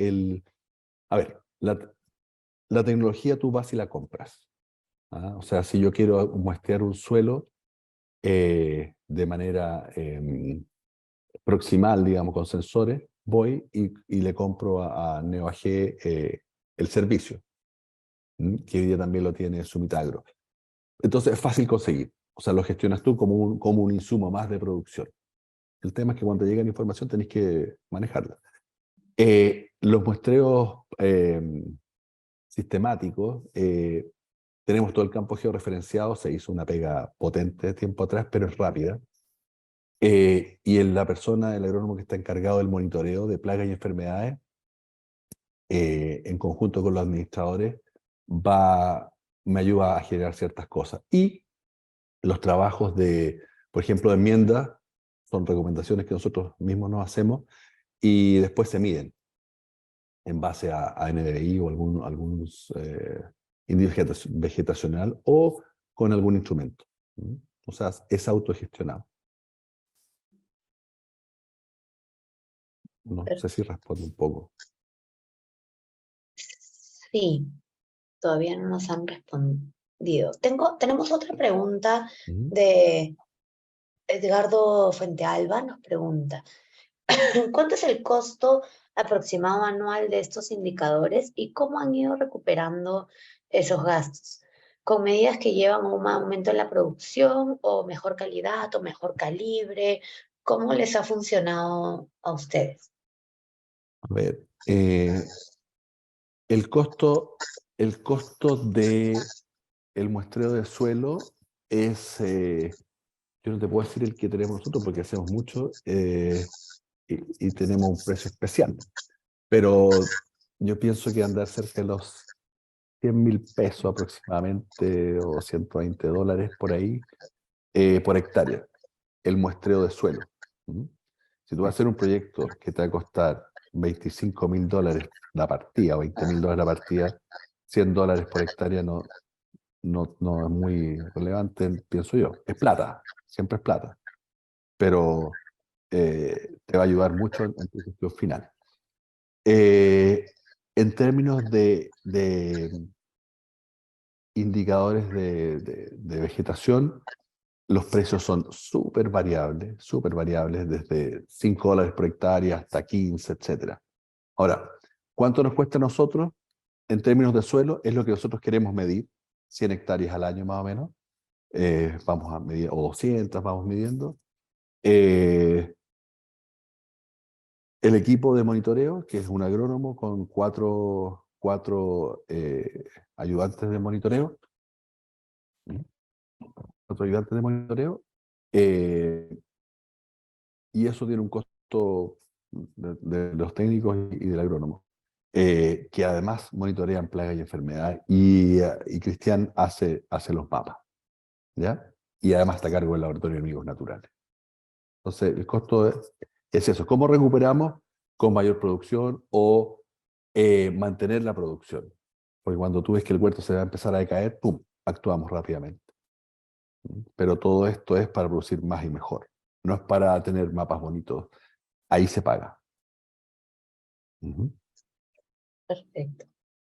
A ver, la tecnología tú vas y la compras. ¿Ah? O sea, si yo quiero muestrear un suelo de manera proximal, digamos, con sensores, voy y le compro a NeoAG el servicio, que hoy día también lo tiene Sumitagro. Entonces es fácil conseguir. O sea, lo gestionas tú como un insumo más de producción. El tema es que cuando llega la información tenés que manejarla. Los muestreos sistemáticos, tenemos todo el campo georreferenciado, se hizo una pega potente de tiempo atrás, pero es rápida. Y la persona, el agrónomo que está encargado del monitoreo de plagas y enfermedades, en conjunto con los administradores, me ayuda a generar ciertas cosas. Y los trabajos por ejemplo, de enmienda, son recomendaciones que nosotros mismos nos hacemos y después se miden en base a NDVI o algún índice vegetacional o con algún instrumento. ¿Mm? O sea, es autogestionado. No sé si responde un poco. Sí, todavía no nos han respondido. Tenemos otra pregunta ¿Mm? de Edgardo Fuentealba, nos pregunta, ¿cuánto es el costo aproximado anual de estos indicadores y cómo han ido recuperando esos gastos? ¿Con medidas que llevan a un aumento en la producción o mejor calidad o mejor calibre? ¿Cómo les ha funcionado a ustedes? A ver, el costo de el muestreo de suelo es, yo no te puedo decir el que tenemos nosotros porque hacemos mucho y tenemos un precio especial, pero yo pienso que andar cerca de los 100.000 pesos aproximadamente o $120 por ahí, por hectárea, el muestreo de suelo. ¿Mm? Si tú vas a hacer un proyecto que te va a costar $25.000 la partida o $20.000 la partida, $100 por hectárea no es muy relevante, pienso yo. Es plata, siempre es plata, pero te va a ayudar mucho en tu gestión final. Eh, en términos de indicadores de vegetación, los precios son súper variables, desde $5 por hectárea hasta 15, etcétera. Ahora, ¿cuánto nos cuesta a nosotros en términos de suelo? Es lo que nosotros queremos medir, 100 hectáreas al año más o menos. Vamos a medir, o 200 vamos midiendo. El equipo de monitoreo, que es un agrónomo con cuatro ayudantes de monitoreo, ¿Mm? Cuatro ayudantes de monitoreo, eh, y eso tiene un costo de los técnicos y del agrónomo, que además monitorean plagas y enfermedades, y Cristian hace los mapas, ¿ya? Y además está a cargo del laboratorio de enemigos naturales. Entonces, el costo es eso. ¿Cómo recuperamos? Con mayor producción o mantener la producción. Porque cuando tú ves que el huerto se va a empezar a decaer, ¡pum!, actuamos rápidamente. Pero todo esto es para producir más y mejor. No es para tener mapas bonitos. Ahí se paga. Ujú. Perfecto.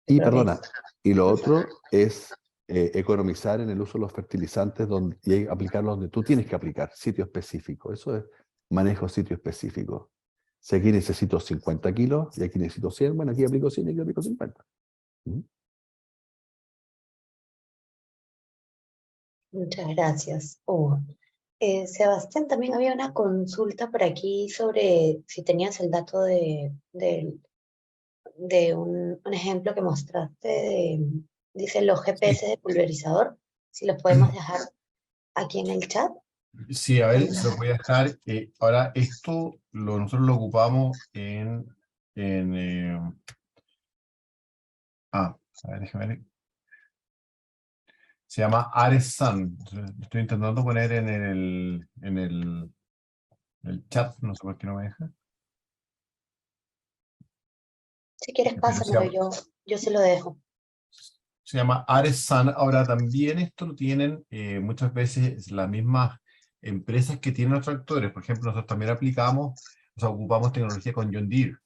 Y Creo que perdona, y lo otro es economizar en el uso de los fertilizantes y aplicarlos donde tú tienes que aplicar, sitio específico. Eso es manejo sitio específico. Si aquí necesito 50 kilos y aquí necesito 100, bueno, aquí aplico 100 y aquí aplico 50. ¿Mm? muchas gracias, Hugo. Sebastián, también había una consulta por aquí sobre si tenías el dato de un ejemplo que mostraste dice los Sí, GPS de pulverizador, si los podemos dejar aquí en el chat. sí, a ver, se lo voy a dejar. Ahora, esto nosotros lo ocupamos en a ver, déjame ver. Se llama Ares Sun. Estoy intentando poner en el chat, no sé por qué no me deja. Si quieres, Pero pásamelo, yo se lo dejo. se llama Ares Sun. Ahora también esto lo tienen muchas veces las mismas empresas que tienen los tractores. Por ejemplo, nosotros también aplicamos, o sea, ocupamos tecnología con John Deere.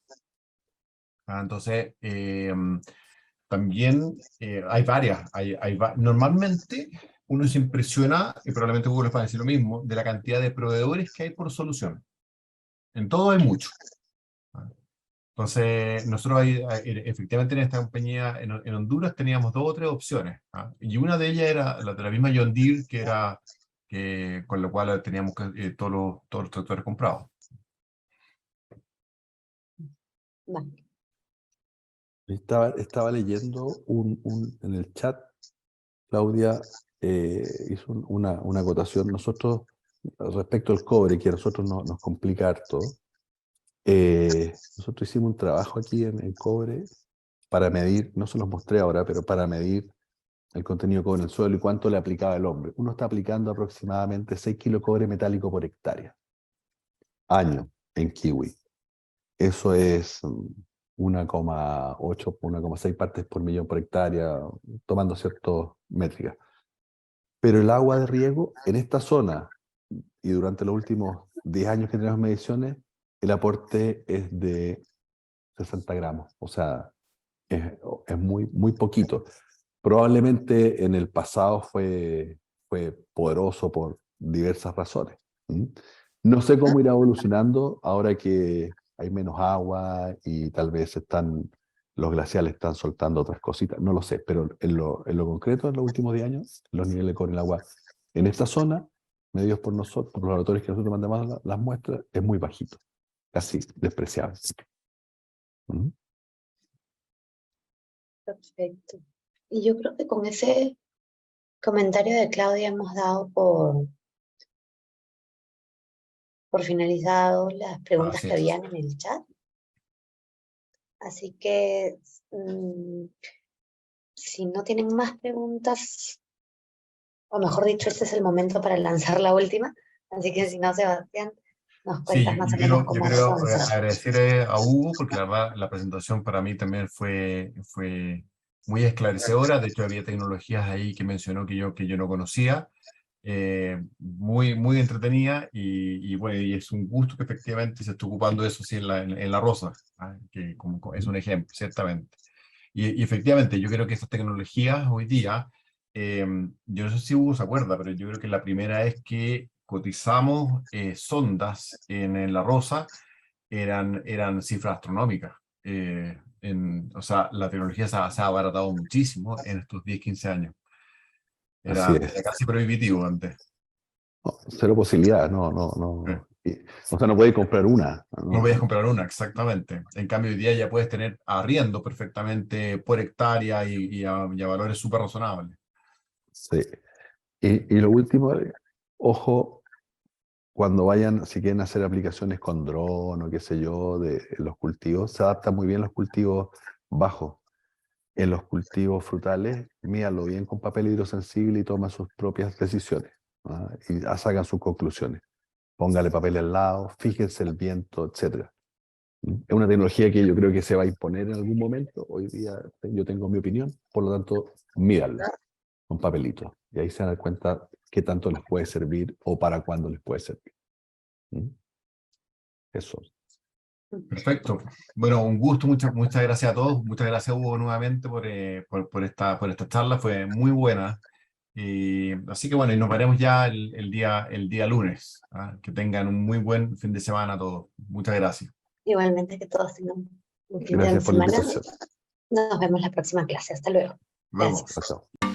Entonces, también hay varias. Normalmente uno se impresiona, y probablemente Google les va a decir lo mismo, de la cantidad de proveedores que hay por solución. En todo hay mucho. Entonces, nosotros efectivamente en esta compañía en Honduras teníamos 2 o 3 opciones. Y una de ellas era la de la misma John Deere, con lo cual teníamos todos los tractores comprados. Vale. Estaba leyendo en el chat, Claudia hizo una acotación. Nosotros, respecto al cobre, que a nosotros nos complica harto, nosotros hicimos un trabajo aquí en cobre para medir, no se los mostré ahora, pero para medir el contenido de cobre en el suelo y cuánto le aplicaba el hombre. Uno está aplicando aproximadamente 6 kilos de cobre metálico por hectárea, año, en kiwi. Eso es 1,8, 1,6 partes por millón por hectárea, tomando ciertas métricas. Pero el agua de riego en esta zona, y durante los últimos 10 años que tenemos mediciones, el aporte es de 60 gramos. O sea, es muy, muy poquito. Probablemente en el pasado fue poderoso por diversas razones. ¿Mm? No sé cómo irá evolucionando ahora que hay menos agua y tal vez los glaciales están soltando otras cositas. No lo sé, pero en lo concreto, en los últimos 10 años, los niveles de cobre en el agua en esta zona, medidos por nosotros, por los laboratorios que nosotros mandamos las muestras, es muy bajito, casi despreciable. ¿Mm? Perfecto. Y yo creo que con ese comentario de Claudia hemos dado por finalizado las preguntas Así que es. habían en el chat. Así que si no tienen más preguntas, o mejor dicho, este es el momento para lanzar la última. Así que si no, Sebastián, nos Sí, cuentas más yo o menos quiero, yo cómo has quiero avanzado. agradecer a Hugo, porque la verdad la presentación para mí también fue muy esclarecedora. De hecho, había tecnologías ahí que mencionó que yo no conocía. Muy, muy entretenida y bueno, y es un gusto que efectivamente se esté ocupando de eso sí, en la Rosa, que es un ejemplo, ciertamente. Y efectivamente, yo creo que estas tecnologías hoy día, yo no sé si Hugo se acuerda, pero yo creo que la primera vez que cotizamos sondas en La Rosa eran cifras astronómicas. O sea, la tecnología se ha abaratado muchísimo en estos 10 o 15 años. Así Era es. casi prohibitivo antes. No, cero posibilidad, no, no, no. O sea, no puede comprar una. No podías No, comprar una, exactamente. En cambio, hoy día ya puedes tener arriendo perfectamente por hectárea y a valores súper razonables. sí. Y lo último, ojo, cuando vayan, si quieren hacer aplicaciones con dron o qué sé yo, de los cultivos, se adaptan muy bien los cultivos bajos. En los cultivos frutales, míralo bien con papel hidrosensible y toma sus propias decisiones, ¿ah? Y sacan sus conclusiones. póngale papel al lado, fíjense el viento, etc. Es una tecnología que yo creo que se va a imponer en algún momento. Hoy día yo tengo mi opinión, por lo tanto, mídanla con papelito. Y ahí se dan cuenta qué tanto les puede servir o para cuándo les puede servir. Eso. Perfecto. Bueno, un gusto, muchas gracias a todos. Muchas gracias, Hugo, nuevamente por esta charla. Fue muy buena. Así que bueno, y nos veremos ya el día lunes. ¿Ah? Que tengan un muy buen fin de semana todos. Muchas gracias. Igualmente que todos tengan un fin de Gracias por la semana. invitación. Nos vemos la próxima clase. Hasta luego. Nos vemos. Gracias. Chao, chao.